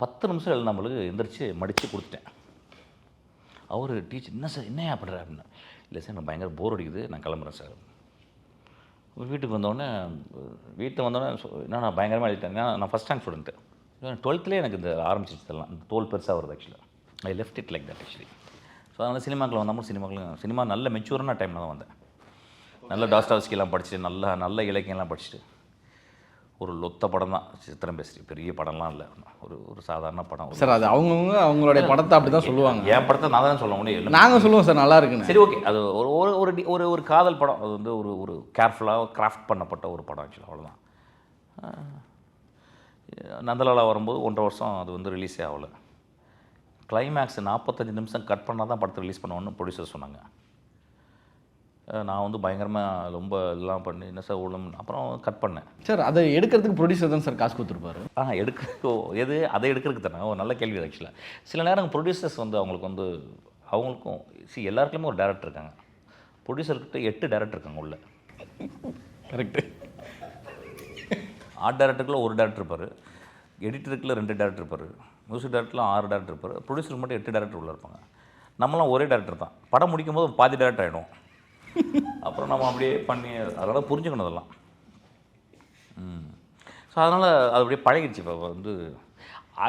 10 நிமிஷம் எழுதி நம்மளுக்கு எந்திரிச்சு மடித்து கொடுத்துட்டேன். அவர் டீச்சர், என்ன சார் என்னையா பண்ணுற அப்படின்னா, இல்லை சார் எனக்கு பயங்கர போர் அடிக்குது, நான் கிளம்புறேன் சார். வீட்டுக்கு வந்தோடனே என்ன நான் பயங்கரமாக எழுதிட்டேன். நான் ஃபஸ்ட் ரேங்க் ஸ்டூடெண்ட்டு. 12th எனக்கு இந்த ஆரம்பிச்சிச்சு தரலாம். இந்த தோல் பெருசாக வருது ஆக்சுவலாக. I left it like that actually. So அதனால் சினிமாக்கில் வந்தாமல் சினிமா நல்ல மெச்சூரான டைமில் தான் வந்தேன். நல்ல டாஸ்டாவ்ஸ்கிலாம் படிச்சுட்டு நல்ல இலக்கியம்லாம் படிச்சுட்டு. ஒரு லொத்த படம் தான் சித்திரம் பேசுறி, பெரிய படம்லாம் இல்லை, ஒரு சாதாரண படம் சார். அது அவங்களுடைய படத்தை அப்படி தான் சொல்லுவாங்க. என் படத்தை நான் தான் சொல்ல முடியும், நாங்கள் சொல்லுவோம் சார் நல்லா இருக்குன்னு. சரி ஓகே. அது ஒரு காதல் படம். அது வந்து ஒரு கேர்ஃபுல்லாக கிராஃப்ட் பண்ணப்பட்ட ஒரு படம் ஆக்சுவலாக, அவ்வளோதான். நந்தலாலா வரும்போது 1.5 வருஷம் அது வந்து ரிலீஸே ஆகலை. கிளைமேக்ஸ் 45 நிமிஷம் கட் பண்ணால் தான் படத்தை ரிலீஸ் பண்ணுவோன்னு ப்ரொடியூசர் சொன்னாங்க. நான் வந்து பயங்கரமாக ரொம்ப இதெல்லாம் பண்ணி என்ன சார் ஓடும், அப்புறம் கட் பண்ணேன். சார் அதை எடுக்கிறதுக்கு ப்ரொடியூசர் தான் சார் காசு கொடுத்துருப்பாரு. அதை எடுக்கிறதுக்கு தானே ஒரு நல்ல கேள்வி ஆக்சுவலாக. சில நேரம் ப்ரொடியூசர்ஸ் வந்து அவங்களுக்கும் எல்லாருக்குமே ஒரு டேரக்டர் இருக்காங்க. ப்ரொடியூசர்கிட்ட 8 டேரக்டர் இருக்காங்க உள்ள. கரெக்டு. ஆர்ட் டேரக்டருக்குள்ள ஒரு டேரக்டர் இருப்பார், எடிட்டருக்குள்ள 2 டேரக்டர் இருப்பார், மியூசிக் டேரக்டரில் 6 டேரக்டர் இருப்பார், ப்ரொடியூசருக்கு மட்டும் 8 டேரக்டர் உள்ள இருப்பாங்க. நம்மளாம் ஒரே டேரக்டர் தான். படம் முடிக்கும் போது பாதி டேரக்டர் ஆகிடும். அப்புறம் நம்ம அப்படியே பண்ணி அதெல்லாம் புரிஞ்சுக்கணும் அதெல்லாம். ஸோ அதனால் அது அப்படியே பழகிடுச்சு. இப்போ வந்து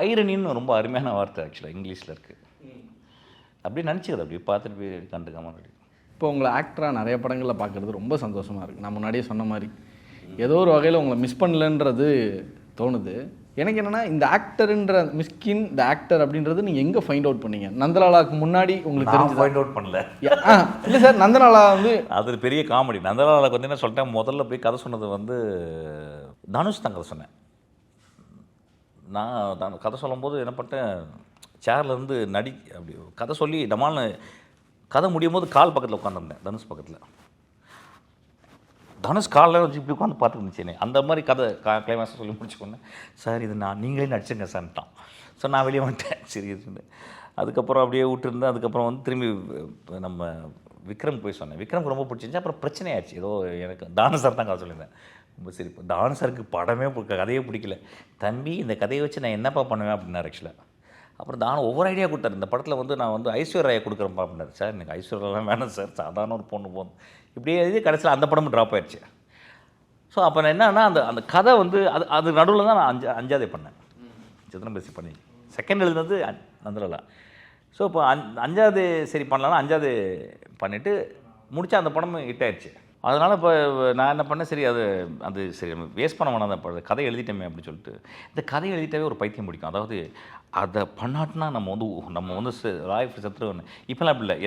ஐரனின்னு ரொம்ப அருமையான வார்த்தை ஆக்சுவலாக இங்கிலீஷில் இருக்குது. அப்படியே நினச்சிக்கிறது அப்படியே பார்த்துட்டு போய் கண்டுக்காமல் அப்படி. இப்போ உங்களை ஆக்டராக நிறைய படங்களில் பார்க்குறது ரொம்ப சந்தோஷமாக இருக்குது. நான் முன்னாடியே சொன்ன மாதிரி ஏதோ ஒரு வகையில் உங்களை மிஸ் பண்ணலன்றது தோணுது. எனக்கு என்னென்னா இந்த ஆக்டருன்ற மிஸ்கின் த ஆக்டர் அப்படின்றது நீங்கள் எங்கே ஃபைண்ட் அவுட் பண்ணீங்க? நந்தலாலாவுக்கு முன்னாடி உங்களுக்கு தெரிஞ்சு ஃபைண்ட் அவுட் பண்ணல. இல்லை சார், நந்தலாலா வந்து அது பெரிய காமெடி. நந்தலாலாவுக்கு வந்து என்ன சொல்லிட்டேன், முதல்ல போய் கதை சொன்னது வந்து தனுஷ் தான் கதை சொன்னேன். நான் கதை சொல்லும்போது என்ன பண்ணிட்டேன், சேர்லேருந்து அப்படி கதை சொல்லி டமால்னு கதை முடியும் போது கால் பக்கத்தில் உட்காந்துருந்தேன், தனுஷ் பக்கத்தில். தனுஷ் காலில் வச்சு இப்படி உட்காந்து பார்த்துருந்துச்சேனே. அந்த மாதிரி கதை கிளைமாக்ஸ் சொல்லி முடிச்சுக்கொண்டேன். சார் இது நீங்களே நடிச்சுங்க சார்ட்டான். ஸோ நான் வெளியே வந்துட்டேன் சரி இதுன்னு. அதுக்கப்புறம் அப்படியே விட்டுருந்தேன். அதுக்கப்புறம் வந்து திரும்பி நம்ம விக்ரம் போய் சொன்னேன். விக்ரம்க்கு ரொம்ப பிடிச்சிருந்துச்சு. அப்புறம் பிரச்சனை ஆயிடுச்சு. ஏதோ எனக்கு தானு சார் தான் கதை சொல்லியிருந்தேன். ரொம்ப சரி, தானு சாருக்கு படமே கதையே பிடிக்கல. தம்பி இந்த கதையை வச்சு நான் என்னப்பா பண்ணுவேன் அப்படின்னாரு ஆக்சுவலாக. அப்புறம் தானு ஒவ்வொரு ஐடியா கொடுத்தாரு. இந்த படத்தில் வந்து நான் வந்து ஐஸ்வர்யா கொடுக்குறேன்ப்பா அப்படின்னாரு. சார் எனக்கு ஐஸ்வர்யாலாம் வேணாம் சார், சாதாரண ஒரு பொண்ணு போதும். இப்படியே இது கடைசியில் அந்த படமும் ட்ராப் ஆயிடுச்சு. ஸோ அப்போ என்னன்னா அந்த கதை வந்து அது நடுவில் தான் நான் அஞ்சாதே பண்ணேன். சித்திரம் பேசி பண்ணி செகண்ட் எழுதுனது நந்தலாலா. ஸோ இப்போ அஞ்சாவது சரி பண்ணலான்னா அஞ்சாவது பண்ணிவிட்டு முடித்தா அந்த படமும் ஹிட் ஆயிடுச்சு. அதனால் இப்போ நான் என்ன பண்ணேன், சரி அது சரி வேஸ்ட் பண்ண வேணாம், அந்த கதை எழுதிட்டோமே அப்படின்னு சொல்லிட்டு. இந்த கதை எழுதிட்டாவே ஒரு பைத்தியம் பிடிக்கும். அதாவது அதை பண்ணாட்டினா நம்ம வந்து லாய்ஃப் செத்துருவேன். இப்போலாம் அப்படி இல்லை.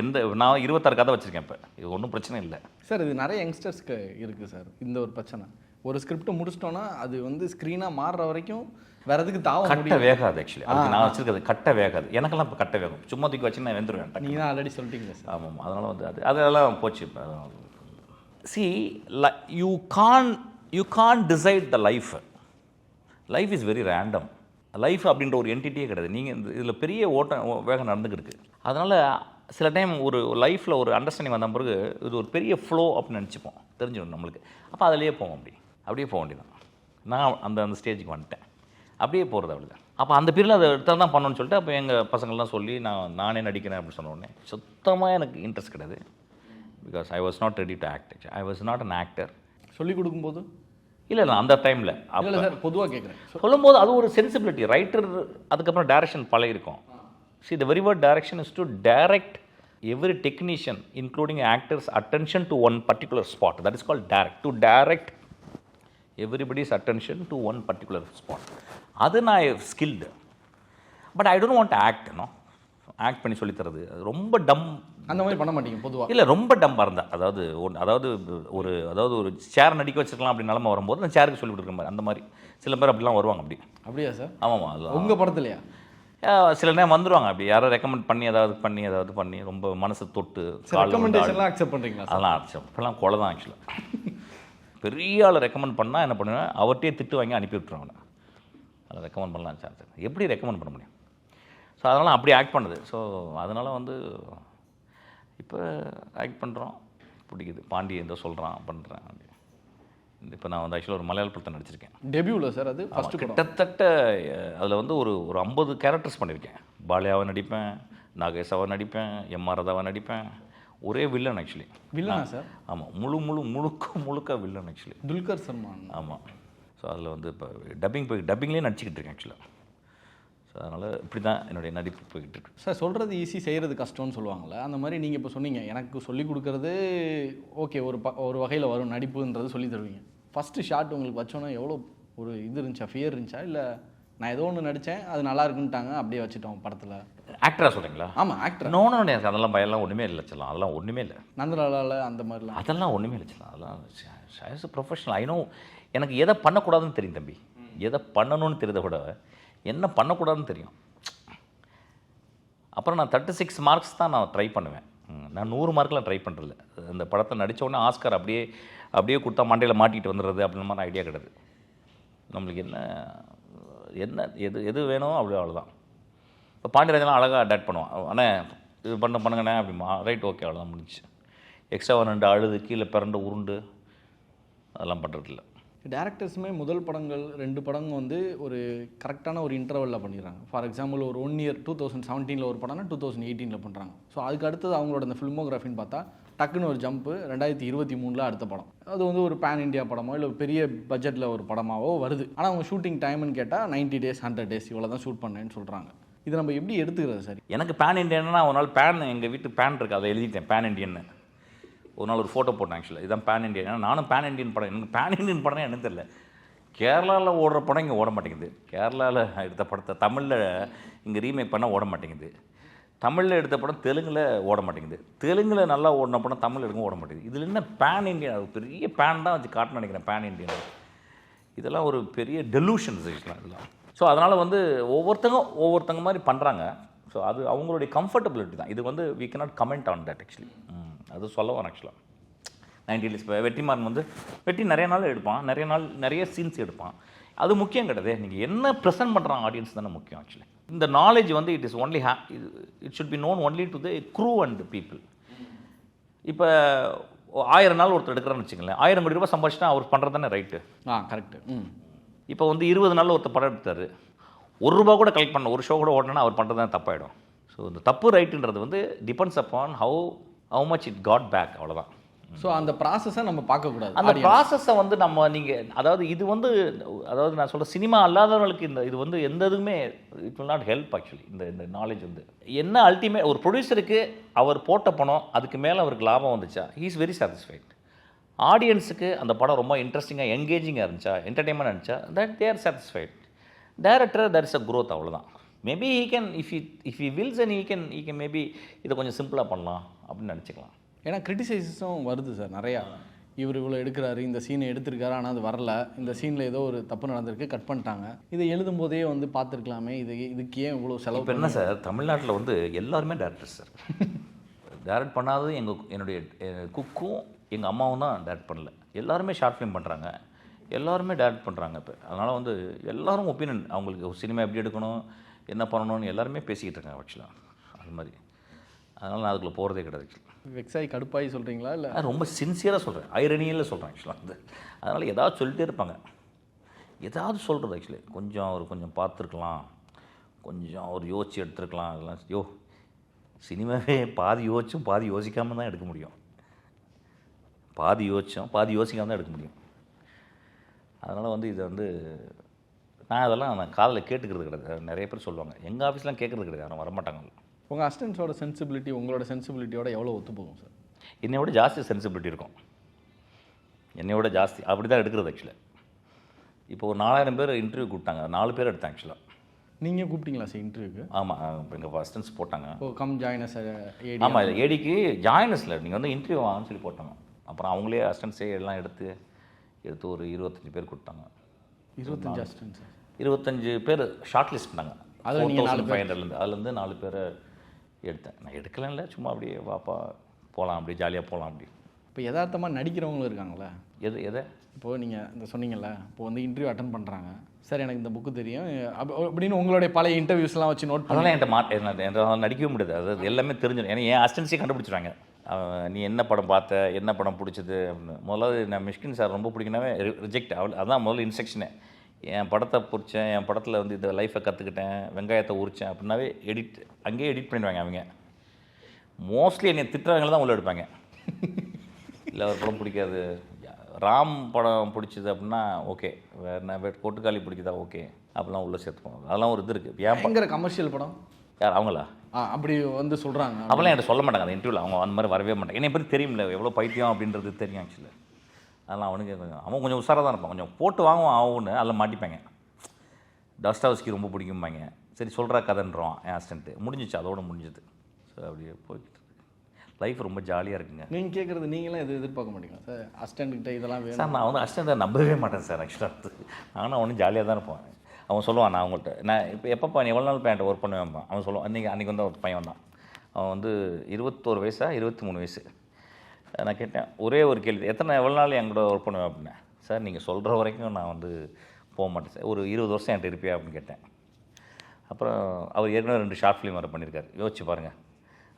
நான் 26 கதை வச்சுருக்கேன். இப்போ இது ஒன்றும் பிரச்சனை இல்லை சார். இது நிறைய யங்ஸ்டர்ஸ்க்கு இருக்குது சார் இந்த ஒரு பிரச்சனை. ஒரு ஸ்கிரிப்டை முடிச்சிட்டோன்னா அது வந்து ஸ்க்ரீனாக மாறுற வரைக்கும் வேறு எதுக்கு கட்ட வேகாது. ஆக்சுவலி அதுக்கு நான் வச்சுருக்கிறது கட்ட வேகாது. எனக்கெல்லாம் இப்போ கட்ட வேகும். சும்மா தூக்கி வச்சு நான் வெந்துருவேன். நீங்கள் தான் ஆல்ரெடி சொல்லிட்டீங்க சார். ஆமாம், அதனால் வந்து அதெல்லாம் போச்சு. See, you can't decide the life. Life is very random. Life அப்படின்ற ஒரு என்டிட்டியே கிடையாது. நீங்கள் இதில் பெரிய வேகம் நடந்துக்கிருக்கு. அதனால் சில டைம் ஒரு லைஃப்பில் ஒரு அண்டர்ஸ்டாண்டிங் வந்த பிறகு இது ஒரு பெரிய ஃப்ளோ அப்படின்னு நினச்சிப்போம், தெரிஞ்சிடும் நம்மளுக்கு. அப்போ அதிலேயே போவோம், அப்படியே போக வேண்டியதான். நான் அந்த ஸ்டேஜுக்கு வந்துட்டேன். அப்படியே போகிறது அவ்வளோதான். அப்போ அந்த பீரியடில் அதை எடுத்தால் தான் பண்ணணும்னு சொல்லிட்டு அப்போ எங்கள் பசங்கள்லாம் சொல்லி நானே நடிக்கிறேன் அப்படின்னு சொன்ன உடனே சுத்தமாக எனக்கு இன்ட்ரெஸ்ட் கிடையாது. Because I was not ready to act. I was not an actor. சொல்லிக் கொடுக்கும்போது இல்லை அந்த டைமில் இல்லை சார், பொதுவாக கேட்குறேன். சொல்லும்போது அது ஒரு சென்சிபிலிட்டி. ரைட்டர் அதுக்கப்புறம் direction பழகிருக்கும். See, the very word direction is to direct every technician, including actors' attention to one particular spot. That is called direct. To direct everybody's attention to one particular spot. அது நான் skilled. But I don't want to act, act பண்ணி சொல்லித்தரது ரொம்ப டம். அந்த மாதிரி பண்ண மாட்டீங்க பொதுவாக? இல்லை, ரொம்ப டம்பாக இருந்தால். அதாவது ஒரு சேர் நடிக்க வச்சுருக்கலாம் அப்படின்னு நிலமை வரும்போது அந்த சேருக்கு சொல்லி கொடுக்குற மாதிரி அந்த மாதிரி சில பேர் அப்படிலாம் வருவாங்க. அப்படியா சார்? ஆமாம், அதெல்லாம் உங்கள் படத்துலையா? சில நேரம் வந்துடுவாங்க. அப்படி யாரோ ரெக்கமெண்ட் பண்ணி பண்ணி ரொம்ப மனசை தொட்டு ரெக்கமெண்டேஷன்லாம் அக்செப்ட் பண்ணுறீங்களா? அதெல்லாம் அக்செப்ட் இப்போலாம் கொலை தான் ஆக்சுவலாக. பெரிய ஆளை ரெக்கமெண்ட் பண்ணால் என்ன பண்ணுவேன், அவர்கிட்டயே திட்டு வாங்கி அனுப்பி விட்டுருவாங்க. அதை ரெக்கமெண்ட் பண்ணலாம் சார், எப்படி ரெக்கமெண்ட் பண்ண முடியும்? ஸோ அதனால் அப்படி ஆக்ட் பண்ணுது. ஸோ அதனால் வந்து இப்போ ஆக்ட் பண்ணுறோம், பிடிக்குது. பாண்டி ஏதோ சொல்கிறான் பண்ணுறேன். இப்போ நான் வந்து ஆக்சுவலாக ஒரு மலையாள படத்தை நடிச்சிருக்கேன். டெபியூவில் சார் அது ஃபஸ்ட்டு கிட்டத்தட்ட அதில் வந்து ஒரு 50 கேரக்டர்ஸ் பண்ணியிருக்கேன். பாலியாவை நடிப்பேன், நாகேஷாவை நடிப்பேன், எம்ஆர் ராதாவை நடிப்பேன். ஒரே வில்லன் ஆக்சுவலி. வில்லனா சார்? ஆமாம், முழுக்க வில்லன் ஆக்சுவலி. துல்கர் சல்மான். ஆமாம். ஸோ அதில் வந்து இப்போ டப்பிங்லேயே நடிச்சிக்கிட்டு இருக்கேன் ஆக்சுவலாக. ஸோ அதனால் இப்படி தான் என்னுடைய நடிப்பு போய்கிட்டு இருக்கு. சார், சொல்கிறது ஈஸி, செய்கிறது கஷ்டம்னு சொல்லுவாங்கள்ல, அந்த மாதிரி நீங்கள் இப்போ சொன்னீங்க எனக்கு சொல்லிக் கொடுக்குறது ஓகே, ஒரு வகையில் வரும் நடிப்புன்றது சொல்லி தருவீங்க. ஃபஸ்ட்டு ஷாட் உங்களுக்கு வச்சோன்னா எவ்வளோ ஒரு இது இருந்துச்சா, ஃபியர் இருந்துச்சா, இல்லை நான் ஏதோ ஒன்று நடித்தேன் அது நல்லா இருக்குன்ட்டாங்க அப்படியே வச்சுட்டோம் படத்தில்? ஆக்டராக சொல்கிறீங்களா? ஆமாம், ஆக்டர். நோனே அதெல்லாம் பயம்லாம் ஒன்றுமே இல்லை சொல்லலாம். அதெல்லாம் ஒன்றுமே இல்லை. நந்தலாலாவில் அந்த மாதிரிலாம் அதெல்லாம் ஒன்றுமே இல்லை சொல்லலாம். அதெல்லாம் as a professional I know எனக்கு எதை பண்ணக்கூடாதுன்னு தெரியும் தம்பி. எதை பண்ணணும்னு தெரியுதை விட என்ன பண்ணக்கூடாதுன்னு தெரியும். அப்புறம் நான் 36 மார்க்ஸ் தான் நான் ட்ரை பண்ணுவேன். நான் 100 மார்க்கெலாம் ட்ரை பண்ணுறதில்ல. இந்த படத்தை நடித்த உடனே ஆஸ்கார் அப்படியே கொடுத்தா மண்டையில் மாட்டிகிட்டு வந்துடுறது அப்படின்னு மாதிரி ஐடியா கிடையாது. நம்மளுக்கு என்ன எது வேணும் அவ்வளோதான். இப்போ பாண்டியராஜெலாம் அழகாக அடாப்ட் பண்ணுவான். அண்ணே இது பண்ணுங்கண்ணே அப்படிமா, ரைட் ஓகே, அவ்வளோதான் முடிஞ்சு. எக்ஸ்ட்ரா 2 அழுது கீழே பிறண்டு உருண்டு அதெல்லாம் பண்ணுறதில்ல. டேரக்டர்ஸுமே முதல் படங்கள் 2 படங்கள் வந்து ஒரு கரெக்டான ஒரு இன்டர்வலில் பண்ணிடுறாங்க. ஃபார் எக்ஸாம்பிள் ஒரு 1 இயர் 2017 ஒரு படம்னா 2018 பண்ணுறாங்க. ஸோ அதுக்கு அடுத்தது அவங்களோட இந்த ஃபில்மோகிராஃபின்னு பார்த்தா டக்குன்னு ஒரு ஜம்ப்பு 2023 அடுத்த படம். அது வந்து ஒரு பேன் இண்டியா படமோ இல்லை பெரிய பட்ஜெட்டில் ஒரு படமாவோ வருது. ஆனால் அவங்க ஷூட்டிங் டைம்னு கேட்டால் 90 days 100 days இவ்வளோ தான் ஷூட் பண்ணேன்னு சொல்கிறாங்க. இது நம்ம எப்படி எடுத்துக்கிறது சார்? எனக்கு பேன் இண்டியன்னா ஒரு நாள் பேன், எங்கள் வீட்டு பேன் இருக்குது, அதை எழுதிட்டேன் பேன் இண்டியன்னு. ஒரு நாள் ஒரு ஃபோட்டோ போட்டேன் ஆக்சுவலாக, இதுதான் பேன் இண்டியன். ஏன்னா நானும் பேன் இண்டியன் படம், எனக்கு பேன் இண்டியன் படம் என்ன தெரியல. கேரளாவில் ஓடுற படம் இங்கே ஓட மாட்டேங்குது, கேரளாவில் எடுத்த படத்தை தமிழில் இங்கே ரீமேக் பண்ணால் ஓட மாட்டேங்குது, தமிழில் எடுத்த படம் தெலுங்கில் ஓட மாட்டேங்குது, தெலுங்கில் நல்லா ஓடின படம் தமிழ் எடுக்க ஓட மாட்டேங்குது. இதில் என்ன பேன் இண்டியன், பெரிய பேன் தான் வச்சு காட்டணும்னு நினைக்கிறேன் பேன் இண்டியன். இதெல்லாம் ஒரு பெரிய டெலூஷன்ஸ் இதெல்லாம். ஸோ அதனால் வந்து ஒவ்வொருத்தங்க மாதிரி பண்ணுறாங்க. ஸோ அது அவங்களுடைய கம்ஃபர்டபிலிட்டி தான். இது வந்து we cannot comment on that actually. அது சொல்ல வரேன் ஆக்சுவலாக. 90 days இப்போ வெற்றிமாறன் வந்து நிறைய நாள் எடுப்பான், நிறைய சீன்ஸ் எடுப்பான். அது முக்கியம் கிடையாது, நீங்கள் என்ன ப்ரெசென்ட் பண்ணுறாங்க ஆடியன்ஸ் தானே முக்கியம் ஆக்சுவலி. இந்த நாலேஜ் வந்து it is only it should be known only to the crew and people. இப்போ 1000 நாள் ஒருத்தர் எடுக்கிறான்னு வச்சுங்களேன், 1000 கோடி ரூபாய் சம்பாதிச்சுனா அவர் பண்ணுறது தானே ரைட்டு. கரெக்டு. இப்போ வந்து 20 நாளில் ஒருத்தர் படம் எடுத்தார், ₹1 கூட கலெக்ட் பண்ண, ஒரு ஷோ கூட ஓடனா அவர் பண்ணுறது தான் தப்பாயிடும். ஸோ இந்த தப்பு ரைட்டுன்றது வந்து depends upon how much it got back, அவ்வளோதான். ஸோ அந்த ப்ராசஸை நம்ம பார்க்கக்கூடாது. அந்த ப்ராசஸை வந்து அதாவது இது வந்து நான் சொல்கிற சினிமா அல்லாதவர்களுக்கு இது வந்து எந்த இதுவுமே it will not help actually. இந்த நாலேஜ் வந்து என்ன அல்டிமேட், ஒரு ப்ரொடியூசருக்கு அவர் போட்ட பணம் அதுக்கு மேலே அவருக்கு லாபம் வந்துச்சா, ஹீ இஸ் வெரி சாட்டிஸ்ஃபைட். ஆடியன்ஸுக்கு அந்த படம் ரொம்ப இன்ட்ரெஸ்டிங்காக என்கேஜிங்காக இருந்துச்சா, என்டர்டெயின்மெண்ட் இருந்துச்சா, that they are satisfied. Director that is a growth, அவ்வளோதான். Maybe he can if he wills and he can maybe இதை கொஞ்சம் சிம்பிளாக பண்ணலாம் அப்படின்னு நினச்சிக்கலாம். ஏன்னா கிரிட்டிசைசஸும் வருது சார் நிறையா. இவர் இவ்வளோ எடுக்கிறாரு, இந்த சீனை எடுத்திருக்காரு, ஆனால் அது வரல, இந்த சீனில் ஏதோ ஒரு தப்பு நடந்திருக்கு, கட் பண்ணிட்டாங்க, இதை எழுதும் போதே வந்து பார்த்துருக்கலாமே, இதுக்கு ஏன் இவ்வளோ செலவு? இப்போ என்ன சார், தமிழ்நாட்டில் வந்து எல்லாருமே டேரக்டர் சார். டேரக்ட் பண்ணாதது என்னுடைய குக்கும் எங்கள் அம்மாவும் தான் டேரக்ட் பண்ணல. எல்லாருமே ஷார்ட் ஃபிலிம் பண்ணுறாங்க, எல்லாருமே டேரக்ட் பண்ணுறாங்க. இப்போ அதனால் வந்து எல்லோரும் ஒப்பீனியன், அவங்களுக்கு ஒரு சினிமா எப்படி எடுக்கணும், என்ன பண்ணணும்னு எல்லாருமே பேசிக்கிட்டு இருக்காங்க ஆக்சுவலாக. அது மாதிரி அதனால் நான் அதுக்குள்ளே போகிறதே கிடையாது. வெக்ஸாய் கடுப்பாகி சொல்கிறீங்களா? இல்லை ரொம்ப சின்சியராக சொல்கிறேன், ஐரனியில் சொல்கிறேன் ஆக்சுவலாக. வந்து அதனால் ஏதாவது சொல்லிட்டே இருப்பாங்க, ஏதாவது சொல்கிறது ஆக்சுவலி. கொஞ்சம் பார்த்துருக்கலாம், கொஞ்சம் அவர் யோசித்து எடுத்துருக்கலாம், அதெல்லாம் சினிமாவே பாதி யோசிச்சும் பாதி யோசிக்காமல் தான் எடுக்க முடியும், பாதி யோசித்தோம் பாதி யோசிக்காமல் தான் எடுக்க முடியும். அதனால் வந்து இதை வந்து நான் காதில் கேட்டுக்கிறது கிடையாது. நிறைய பேர் சொல்லுவாங்க, எங்கள் ஆஃபீஸ்லாம் கேட்குறது கிடையாது, யாரும் வரமாட்டாங்க. உங்கள் அசிஸ்டன்ஸோட சென்சிபிலிட்டி உங்களோட சென்சிபிலிட்டியோட எவ்வளோ ஒத்து போகும் சார்? என்னையோட ஜாஸ்தி சென்சிபிலிட்டி இருக்கும், என்னையோட ஜாஸ்தி. அப்படி தான் எடுக்கிறது ஆக்சுவலாக. இப்போ ஒரு 4000 பேர் இன்டர்வியூ கூப்பிட்டாங்க, 4 பேர் எடுத்தேன் ஆக்சுவலாக. நீங்கள் கூப்பிட்டீங்களா சார் இன்டர்வியூக்கு? ஆமாம், இப்போ எங்கள் அசிஸ்டன்ஸ் போட்டாங்க. கம் ஜாயினஸ் ஏடி? ஆமாம், இது ஏடிக்கு ஜாயினஸில் நீங்கள் வந்து இன்டர்வியூ வாங்கன்னு சொல்லி போட்டாங்க. அப்புறம் அவங்களே அசிஸ்டன்ஸே எல்லாம் எடுத்து ஒரு 25 பேர் கொடுத்தாங்க. 25 அசிஸ்டன்ஸ்? 25 பேர் ஷார்ட் லிஸ்ட் பண்ணாங்க. அதில் நீங்கள் 4500 அதுலேருந்து 4 பேரை எடுத்தேன். நான் எடுக்கலாம் இல்லை, சும்மா அப்படியே வாப்பா போகலாம், அப்படியே ஜாலியாக போகலாம் அப்படி. இப்போ யதார்த்தமாக நடிக்கிறவங்களும் இருக்காங்களே. எதை இப்போது நீங்கள் இந்த சொன்னீங்கல்ல, இப்போ வந்து இன்டர்வியூ அட்டன் பண்ணுறாங்க, சார் எனக்கு இந்த புக்கு தெரியும் அப்படின்னு உங்களுடைய பழைய இன்டர்வியூஸ்லாம் வச்சு நோட் அதெல்லாம் என்கிட்ட நடிக்கவே முடியாது. அது எல்லாமே தெரிஞ்சிடும். ஏன்னா என் அசிஸ்டன்ஸே கண்டுபிடிச்சிடுவாங்க, நீ என்ன படம் பார்த்த, என்ன படம் பிடிச்சது அப்படின்னு. முதல்ல நான் மிஷ்கின் சார் ரொம்ப பிடிக்கனாவே ரிஜெக்ட் அதான் முதல்ல இன்ஸ்ட்ரக்ஷனே. என் படத்தை பிடிச்சேன், என் படத்தில் வந்து இந்த லைஃப்பை கற்றுக்கிட்டேன், வெங்காயத்தை உரித்தேன் அப்படின்னாவே அங்கேயே எடிட் பண்ணிடுவாங்க அவங்க. மோஸ்ட்லி என்னை திட்டுறவங்களை தான் உள்ள எடுப்பாங்க. இல்லை ஒரு படம் பிடிக்காது, ராம் படம் பிடிச்சது அப்படின்னா ஓகே, வேறு என்ன கொட்டுக்காளி பிடிக்குதா ஓகே, அப்படிலாம் உள்ளே சேர்த்துப்போம். அதெல்லாம் ஒரு இது இருக்குது. ஏன் பயங்கர கமர்ஷியல் படம் யார் அவங்களா அப்படி வந்து சொல்கிறாங்க, அப்போல்லாம் என்கிட்ட சொல்ல மாட்டாங்க அந்த இன்டர்வியூவில். அவங்க அந்த மாதிரி வரவே மாட்டாங்க. என்னை பற்றி தெரியும்ல எவ்வளோ பைத்தியம் அப்படின்றது தெரியும் ஆக்சுவலி. அதெல்லாம் அவன் கொஞ்சம் உஷாராக தான் இருப்பான், கொஞ்சம் போட்டு வாங்குவான் ஆகுன்னு அதில் மாட்டிப்பாங்க. டாஸ்டாவ்ஸ்கி ரொம்ப பிடிக்கும்பாங்க, சரி சொல்கிறா கதைன்றோம் என் அசிஸ்டன்ட்டு. முடிஞ்சிச்சு, அதோடு முடிஞ்சது. ஸோ அப்படியே போய்கிட்டு லைஃப் ரொம்ப ஜாலியாக இருக்குங்க. நீங்கள் கேட்குறது நீங்களாம் எது எதிர்பார்க்க மாட்டீங்களா சார்? அசிஸ்டன்ட்கிட்ட இதெல்லாம் வேணும் சார்? நான் வந்து அசிஸ்டன்ட்டை நம்பவே மாட்டேன் சார் ஆக்சுவலாக. நானும் அவனும் ஜாலியாக தான் இருப்பேன். அவன் சொல்லுவான், நான் அவங்கள்ட்ட நான் இப்போ எப்பப்பா நீ எவ்வளோ நாள் பேண்ட் ஒர்க் பண்ணுவேன்பான். அவன் சொல்லுவான், அன்றைக்கி வந்து ஒரு பையன் வந்தான், அவன் வந்து 21 வயசா 23 வயசு. நான் கேட்டேன் ஒரே ஒரு கேள்வி, எவ்வளோ நாள் என் கூட ஒர்க் பண்ணுவேன் அப்படின்னேன். சார் நீங்கள் சொல்கிற வரைக்கும் நான் வந்து போக மாட்டேன் சார், ஒரு 20 வருஷம் என்கிட்ட இருப்பியா அப்படின்னு கேட்டேன். அப்புறம் அவர் ஏற்கனவே 2 ஷார்ட் ஃபிலிம் வர பண்ணியிருக்காரு, யோசிச்சு பாருங்கள்.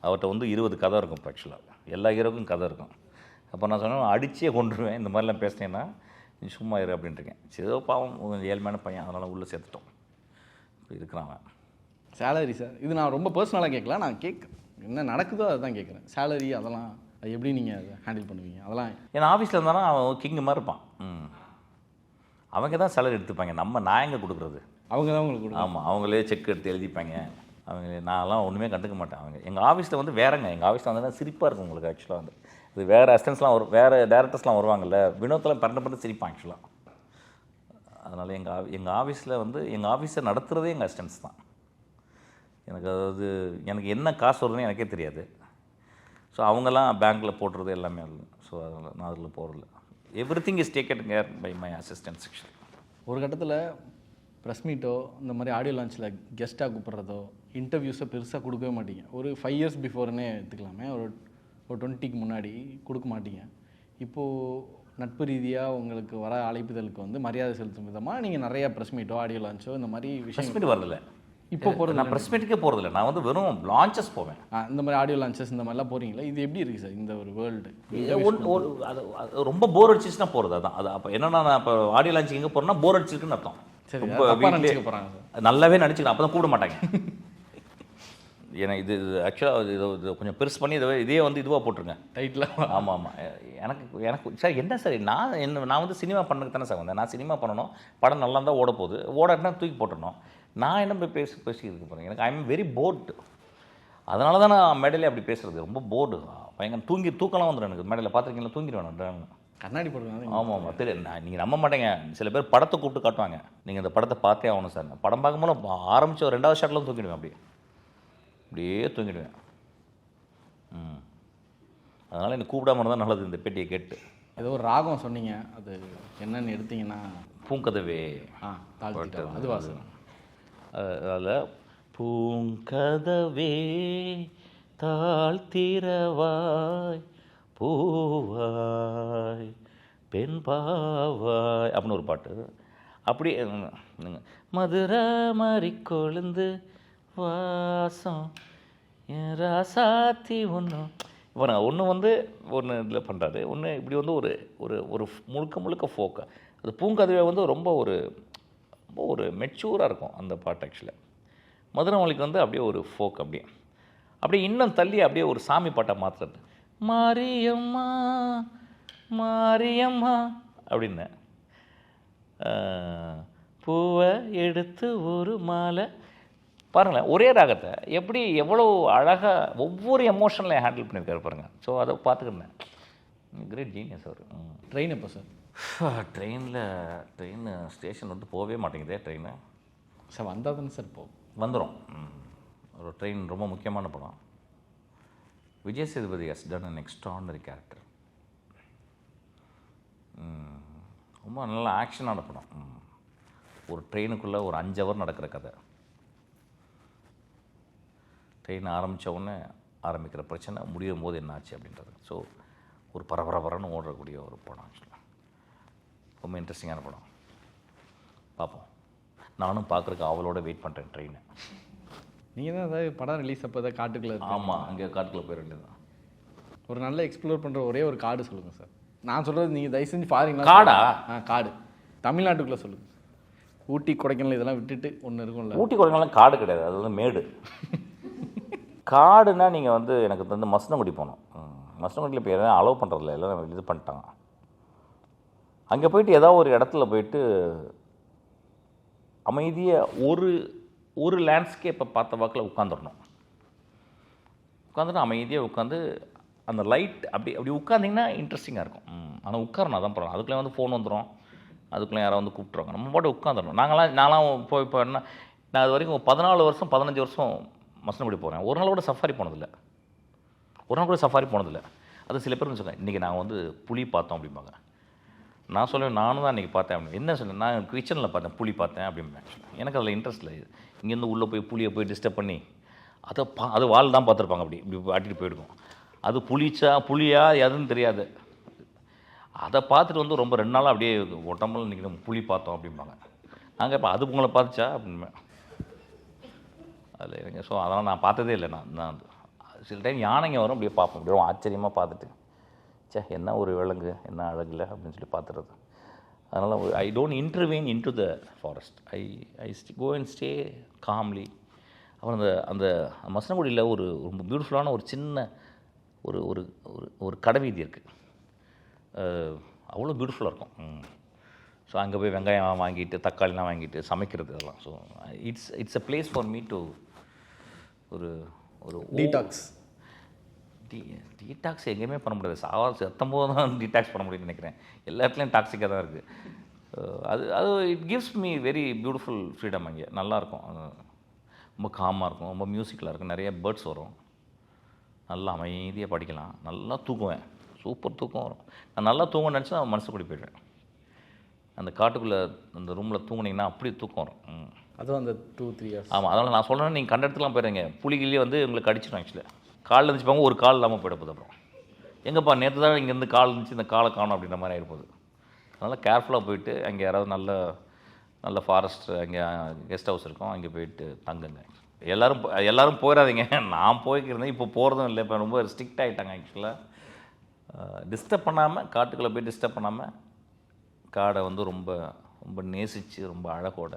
அவர்கிட்ட வந்து 20 கதை இருக்கும். இப்போ ஆக்சுவலாக எல்லா ஹீரோக்கும் கதை இருக்கும். அப்போ நான் சொன்னேன், அடிச்சே கொண்டுருவேன் இந்த மாதிரிலாம் பேசினேன்னா, நீ சும்மா இரு அப்படின்ட்டுருக்கேன். சரி ஏதோ பாவம் ஏழ்மையான பையன், அதனால் உள்ளே சேர்த்துட்டோம். இப்போ இருக்கிறாங்க. சேலரி சார், இது நான் ரொம்ப பர்சனலாக கேட்கல, நான் என்ன நடக்குதோ அதுதான் கேட்குறேன். சேலரி அதெல்லாம் அது எப்படி நீங்கள் அதை ஹேண்டில் பண்ணுவீங்க? அதெல்லாம் ஏன்னா ஆஃபீஸில் இருந்தாலும் அவன் கிங்கு மாதிரி இருப்பான். அவங்க தான் சேலரி எடுத்துப்பாங்க, நான் எங்கே கொடுக்குறது? அவங்க தான் உங்களுக்கு கொடுக்கும். ஆமாம், அவங்களே செக் எடுத்து எழுதிப்பாங்க. நான்லாம் ஒன்றுமே கண்டுக்க மாட்டேன். எங்கள் ஆஃபீஸில் வந்து வேறங்க, எங்கள் ஆஃபீஸில் வந்து சிரிப்பாக இருக்கும் உங்களுக்கு ஆக்சுவலாக. வந்து இது வேறு அசிஸ்டன்ஸ்லாம் வரும், வேறு டேரக்டர்ஸ்லாம் வருவாங்கல்ல, வினோத்தில் பரண்டு சிரிப்பான் ஆக்சுவலாக. அதனால் எங்கள் ஆஃபீஸில் வந்து எங்கள் ஆஃபீஸை நடத்துகிறதே எங்கள் அசிஸ்டன்ஸ் தான். எனக்கு என்ன காசு வருதுன்னு எனக்கே தெரியாது. ஸோ அவங்கெல்லாம் பேங்க்கில் போடுறது எல்லாமே இல்லை. ஸோ அதனால் நான் அதில் போகிறதில்ல. Everything is taken care bye my assistant section. ஒரு கட்டத்தில் ப்ரெஸ் மீட்டோ இந்த மாதிரி ஆடியோ லான்ச்சில் கெஸ்ட்டாக கூப்பிட்றதோ இன்டர்வியூஸை பெருசாக கொடுக்கவே மாட்டீங்க. ஒரு 5 years பிஃபோர்னே எடுத்துக்கலாமே, ஒரு 20க்கு முன்னாடி கொடுக்க மாட்டீங்க. இப்போது நட்பு ரீதியாக உங்களுக்கு வர அழைப்புதலுக்கு வந்து மரியாதை செலுத்தும் விதமாக நீங்கள் நிறையா ப்ரெஸ் மீட்டோ ஆடியோ லான்ச்சோ இந்த மாதிரி ப்ரெஸ் மீட் வரதில்ல. இப்போ போகிறது நான் ப்ரெஸ் மீட்டுக்கே போகிறதில்ல. நான் வந்து வெறும் லான்ச்சஸ் போவேன். இந்த மாதிரி ஆடியோ லான்ச்சஸ் இந்த மாதிரிலாம் போகிறீங்களா? இது எப்படி இருக்குது சார் இந்த ஒரு வேர்ல்டு? அது ரொம்ப போர் அடிச்சிச்சுன்னா போகிறது. அதான் அது. அப்போ என்னன்னா, நான் இப்போ ஆடியோ லான்ச் எங்கே போகிறேன்னா போர் அடிச்சிருக்குன்னு அர்த்தம். சரி, நினச்சிக்க போகிறாங்க சார். நல்லாவே நினச்சிக்கலாம், அப்போ தான் கூப்பிட மாட்டாங்க. ஏன்னா இது ஆக்சுவலாக இது கொஞ்சம் பெருசு பண்ணி இதே வந்து இதுவாக போட்டிருங்க டைட்டில். ஆமாம். எனக்கு சார் என்ன சார், நான் வந்து சினிமா பண்ணதுக்கு தானே சார் வந்தேன். நான் சினிமா பண்ணணும், படம் நல்லா இருந்தால் ஓட போகுது, ஓடனா தூக்கி போட்டுடணும். நான் என்ன போய் பேசிக்கிட்டு போகிறேன்? எனக்கு ஐ எம் வெரி போர்டு. அதனால தான் நான் மேடையிலே அப்படி பேசுகிறது. ரொம்ப போர்டு, பயங்கர தூக்கலாம் வந்துடும் எனக்கு. மேடையில் பார்த்துருக்கீங்களா, தூங்கிடுவேன். கண்ணாடி போடுவாங்க. ஆமாம், தெரியும். நீங்கள் நம்ப மாட்டேங்க, சில பேர் படத்தை கூப்பிட்டு காட்டுவாங்க, நீங்கள் இந்த படத்தை பார்த்தே ஆகணும் சார். படம் பார்க்கும்போது ஆரம்பித்த ஒரு 2வது ஷாட்லாம் தூங்கிடுவேன், அப்படியே தூங்கிடுவேன். அதனால் எனக்கு கூப்பிடாம இருந்தால் நல்லது. இந்த பேட்டியை கேட்டு ஏதோ ஒரு ராகம் சொன்னீங்க, அது என்னன்னு எடுத்தீங்கன்னா பூங்கதவே தாழ்த்திட்டோம். அதுவா சார்? அதில் பூங்கதவே தாழ்த்திரவாய் பூவாய் பெண்பாவாய் அப்படின்னு ஒரு பாட்டு. அப்படி மதுரை மாறி கொழுந்து வாசம் ராசாத்தி ஒன்று. இப்போ நான் ஒன்று இதில் பண்ணுறாரு, ஒன்று இப்படி வந்து ஒரு முழுக்க ஃபோக்கு. அது பூங்கதவே வந்து ரொம்ப ஒரு மெச்சூராக இருக்கும் அந்த பாட்டு. ஆக்சுவலாக மதுரை மொழிக்கு வந்து அப்படியே ஒரு ஃபோக், அப்படியே இன்னும் தள்ளி அப்படியே ஒரு சாமி பாட்டை மாற்றுறது. மாரியம்மா மாரியம்மா அப்படின்னு பூவை எடுத்து ஒரு மாலை. பாருங்களேன், ஒரே ராகத்தை எப்படி எவ்வளோ அழகாக ஒவ்வொரு எமோஷனில் ஹேண்டில் பண்ணியிருக்காரு பாருங்கள். ஸோ அதை பார்த்துக்கிட்டேன். கிரேட் ஜீனியஸ் அவர். ட்ரெயின் எப்போ சார்? ட்ரெயின் ஸ்டேஷன் வந்து போகவே மாட்டேங்குதே ட்ரெயின். சார் வந்தால் தானே சார் வந்துடும். ஒரு ட்ரெயின் ரொம்ப முக்கியமான படம். Vijay Sethupathi has done an extraordinary character. ரொம்ப நல்ல ஆக்ஷனான படம். ஒரு ட்ரெயினுக்குள்ளே ஒரு 5 hour நடக்கிற கதை. ட்ரெயின் ஆரம்பித்த ஆரம்பிக்கிற பிரச்சனை முடியும் போது என்ன ஆச்சு அப்படின்றது. ஸோ ஒரு பரபரன்னு ஓடக்கூடிய ஒரு படம். ஆக்சுவலாக ரொம்ப இன்ட்ரெஸ்டிங்கான படம். பார்ப்போம். நானும் பார்க்குறதுக்கு அவளோட வெயிட் பண்ணுறேன் ட்ரெயினை. நீங்கள் தான் ஏதாவது படம் ரிலீஸ் அப்போ தான் காட்டுக்குள்ளே? ஆமாம், அங்கே காட்டுக்குள்ளே போயிட வேண்டியது தான். ஒரு நல்ல எக்ஸ்ப்ளோர் பண்ணுற ஒரே ஒரு காடு சொல்லுங்கள் சார். நான் சொல்கிறது நீங்கள் தயவு செஞ்சு ஃபாரின்லாம். காடா? காடு தமிழ்நாட்டுக்குள்ளே சொல்லுங்கள். ஊட்டி கொடைக்கானல் இதெல்லாம் விட்டுட்டு ஒன்று இருக்கும்ல. ஊட்டி கொடைக்கானல் காடு கிடையாது, அது வந்து மேடு. காடுனா நீங்கள் வந்து எனக்கு வந்து மசனகுடி போகணும். மசனகுடியில் போய் எதாவது அலோவ் பண்ணுறதில்ல, எல்லாம் இது பண்ணிட்டாங்க. அங்கே போயிட்டு ஏதாவது ஒரு இடத்துல போயிட்டு அமைதியாக ஒரு லேண்ட்ஸ்கேப்பை பார்த்த வாக்கில் உட்காந்துடணும். அமைதியாக உட்காந்து அந்த லைட் அப்படி உட்காந்திங்கன்னா இன்ட்ரெஸ்டிங்காக இருக்கும். ஆனால் உட்காரணும், அதான் போகிறோம். அதுக்குள்ளே வந்து ஃபோன் வந்துடும், அதுக்குள்ளே யாராவது வந்து கூப்பிட்ருவாங்க, நம்ம பாட்டு உட்காந்துடணும். நான்லாம் இப்போ என்ன, நான் அது வரைக்கும் 14 வருஷம் 15 வருஷம் மசனகுடி போகிறேன். ஒரு நாள் கூட சஃபாரி போனதில்லை. அது சில பேர் சொல்லுவாங்க, இன்றைக்கி நாங்கள் வந்து புலி பார்த்தோம் அப்படிம்பாங்க. நான் சொல்லுவேன், நானும் தான் இன்றைக்கி பார்த்தேன் அப்படின்னு. என்ன சொல்லுவேன், நான் கிச்சனில் பார்த்தேன், புலி பார்த்தேன் அப்படிம்பேன். எனக்கு அதில் இன்ட்ரெஸ்ட் இல்லை. இங்கேருந்து உள்ளே போய் புளியை போய் டிஸ்டர்ப் பண்ணி அது வால் தான் பார்த்துருப்பாங்க, இப்படி ஆட்டிட்டு போயிருக்கோம். அது புளியா எதுன்னு தெரியாது. அதை பார்த்துட்டு வந்து ரொம்ப 2 நாளாக அப்படியே உடம்புல இன்றைக்கி நம்ம புலி பார்த்தோம் அப்படிம்பாங்க. நாங்கள் இப்போ அது உங்களை பார்த்துச்சா அப்படின்பேன். அதில் எனக்கு ஸோ அதெல்லாம் நான் பார்த்ததே இல்லை. நான் சில டைம் யானைங்க வரும், அப்படியே பார்ப்போம், அப்படியே ஆச்சரியமாக பார்த்துட்டு, என்ன ஒரு விலங்கு, என்ன அழகில்லை அப்படின்னு சொல்லி பார்த்துறது. அதனால் I don't intervene into the forest. I go and stay calmly. அப்புறம் அந்த மசனகுடியில் ஒரு ரொம்ப பியூட்டிஃபுல்லான ஒரு சின்ன ஒரு ஒரு ஒரு ஒரு கடைவீதி இருக்குது, அவ்வளோ பியூட்டிஃபுல்லாக இருக்கும். ஸோ அங்கே போய் வெங்காயம் வாங்கிட்டு தக்காளிலாம் வாங்கிட்டு சமைக்கிறது அதெல்லாம். So it's a place for me to ஒரு ஒரு டீடாக்ஸ். டீடாக்ஸ் எங்கேயுமே பண்ண முடியாது, செத்தும் போது தான் டீடாக்ஸ் பண்ண முடியும்னு நினைக்கிறேன். எல்லா இடத்துலையும் டாக்ஸிக்காக தான் இருக்குது. அது அது it gives me very beautiful freedom. அங்கே நல்லாயிருக்கும், ரொம்ப காமாக இருக்கும், ரொம்ப மியூசிக்கலாக இருக்கும், நிறைய பேர்ட்ஸ் வரும், நல்லா அமைதியாக படிக்கலாம், நல்லா தூக்குவேன், சூப்பர் தூக்கம் வரும். நான் நல்லா தூங்க நினச்சி நான் மனசு கூடி போய்டுவேன். அந்த காட்டுக்குள்ளே அந்த ரூமில் தூங்குனீங்கன்னா அப்படி தூக்கம் வரும். அதுவும் அந்த 2-3 years. ஆமாம், அதனால் நான் சொல்கிறேன், நீங்கள் கண்ட இடத்துக்குலாம் போயிடுங்க, புலிகிலேயே வந்து உங்களுக்கு கடிச்சிடும். ஆக்சுவலாக காலில் இருந்துச்சுப்பாங்க, ஒரு கால் இல்லாமல் போயிட போகுது. அப்புறம் எங்கேப்பா நேற்று தான் இங்கேருந்து கால் இருந்துச்சு, இந்த காலை காணும் அப்படின்ற மாதிரி ஆகிருப்போது. அதனால் கேர்ஃபுல்லாக போயிட்டு அங்கே யாராவது நல்ல நல்ல ஃபாரஸ்ட் அங்கே கெஸ்ட் ஹவுஸ் இருக்கும், அங்கே போயிட்டு தங்குங்க. எல்லோரும் போயிடாதீங்க, நான் போய்க்கிருந்தேன், இப்போ போகிறதும் இல்லை, இப்போ ரொம்ப ஸ்ட்ரிக்ட் ஆகிட்டாங்க. ஆக்சுவலாக டிஸ்டர்ப் பண்ணாமல், காட்டுக்குள்ளே போய் டிஸ்டர்ப் பண்ணாமல், காடை வந்து ரொம்ப ரொம்ப நேசித்து ரொம்ப அழகோட,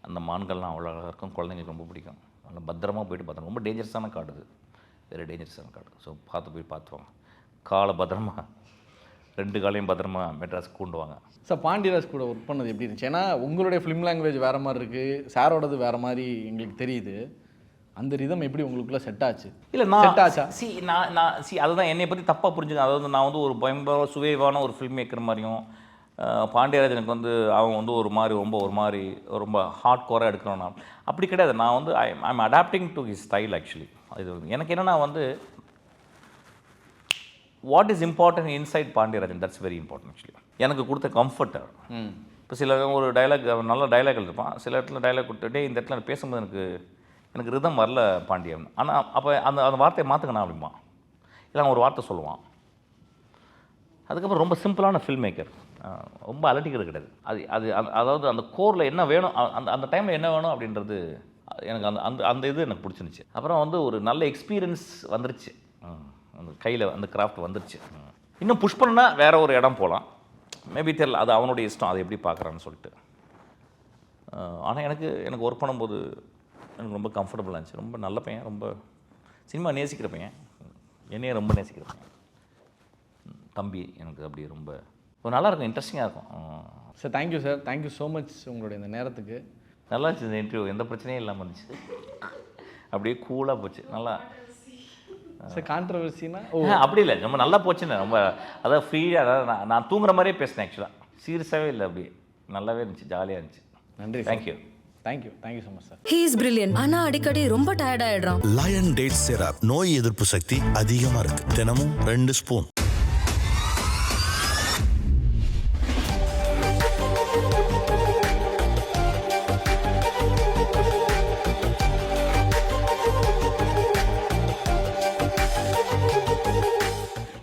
அந்த மான்கள்லாம் அவ்வளோ அழகாக இருக்கும், குழந்தைங்களுக்கு ரொம்ப பிடிக்கும். அதனால் பத்திரமா போயிட்டு பார்த்தோம். ரொம்ப டேஞ்சரஸான காடு, இது வெரி டேஞ்சரஸான காடு. ஸோ போய் பார்த்துவாங்க, காலை பத்திரமா 2 காலையும் பத்திரமா மெட்ராஸ்க்கு கொண்டு வாங்க. சார், பாண்டியராஜ் கூட ஒர்க் பண்ணது எப்படி இருந்துச்சு? ஏன்னா உங்களுடைய ஃபிலிம் லாங்குவேஜ் வேறு மாதிரி இருக்குது, சாரோடது வேறு மாதிரி எங்களுக்கு தெரியுது. அந்த ரிதம் எப்படி உங்களுக்குள்ளே செட் ஆச்சு? இல்லை செட் ஆச்சா? நான் அதுதான் என்னை பற்றி தப்பாக புரிஞ்சுங்க. அதாவது நான் வந்து ஒரு பயங்கர சுவேவான ஒரு ஃபில்ம் மேக்கர் மாதிரியும், பாண்டியராஜனுக்கு வந்து அவன் வந்து ஒரு மாதிரி ரொம்ப ஹார்ட் கோராக எடுக்கிறோம். நான் அப்படி கிடையாது. நான் வந்து I'm adapting to his style. Actually இது எனக்கு என்னென்னா வந்து what is important inside Pandiarajan, that's very important. Actually எனக்கு கொடுத்த கம்ஃபர்ட். இப்போ சில ஒரு டைலாக், நல்ல டைலாக் இருப்பான், சில இடத்துல டைலாக் கொடுத்துட்டே இந்த இடத்துல பேசும்போது எனக்கு ரிதம் வரல பாண்டியன். ஆனால் அப்போ அந்த வார்த்தையை மாற்றுக்கணும் அப்படிமா, இல்லை ஒரு வார்த்தை சொல்லுவான். அதுக்கப்புறம் ரொம்ப சிம்பிளான ஃபில்ம் மேக்கர், ரொம்ப அலட்டிக்கிறது கிடையாது. அதாவது அந்த கோரில் என்ன வேணும், அந்த டைமில் என்ன வேணும் அப்படின்றது எனக்கு அந்த இது எனக்கு பிடிச்சிருந்துச்சு. அப்புறம் வந்து ஒரு நல்ல எக்ஸ்பீரியன்ஸ் வந்துருச்சு, அந்த கையில் அந்த கிராஃப்ட் வந்துருச்சு. இன்னும் புஷ் பண்ணா வேறு ஒரு இடம் போகலாம், மேபி தெரியல, அது அவனுடைய இஷ்டம், அதை எப்படி பார்க்குறான்னு சொல்லிட்டு. ஆனால் எனக்கு ஒர்க் பண்ணும்போது எனக்கு ரொம்ப கம்ஃபர்டபுளாக இருந்துச்சு. ரொம்ப நல்ல பையன், ரொம்ப சினிமா நேசிக்கிற பையன், என்னையே ரொம்ப நேசிக்கிற பையன் தம்பி. எனக்கு அப்படி ரொம்ப நல்லாயிருக்கும், இன்ட்ரெஸ்டிங்காக இருக்கும். Sir, thank you sir, thank you so much உங்களுடைய இந்த நேரத்துக்கு. நல்லா இருந்துச்சு இந்த இன்டர்வியூ, எந்த பிரச்சனையும் இல்லாமல் இருந்துச்சு, அப்படியே கூலாக போச்சு. நல்லா சார், கான்ட்ரவர்சினா அப்படி இல்லை, ரொம்ப நல்லா போச்சுன்னு, ரொம்ப அதாவது ஃப்ரீயாக, அதாவது நான் தூங்குற மாதிரியே பேசினேன். ஆக்சுவலாக சீரியஸாகவே இல்லை, அப்படியே நல்லாவே இருந்துச்சு, ஜாலியாக இருந்துச்சு. நன்றி, thank you. Thank you so much sir. He is brilliant. ஆனா அடிக்கடி ரொம்ப டயர்ட் ஆயிடுறான். லயன் டேட் சிரப் நோய் எதிர்ப்பு சக்தி அதிகமா இருக்கு. தினமும் 2 ஸ்பூன்.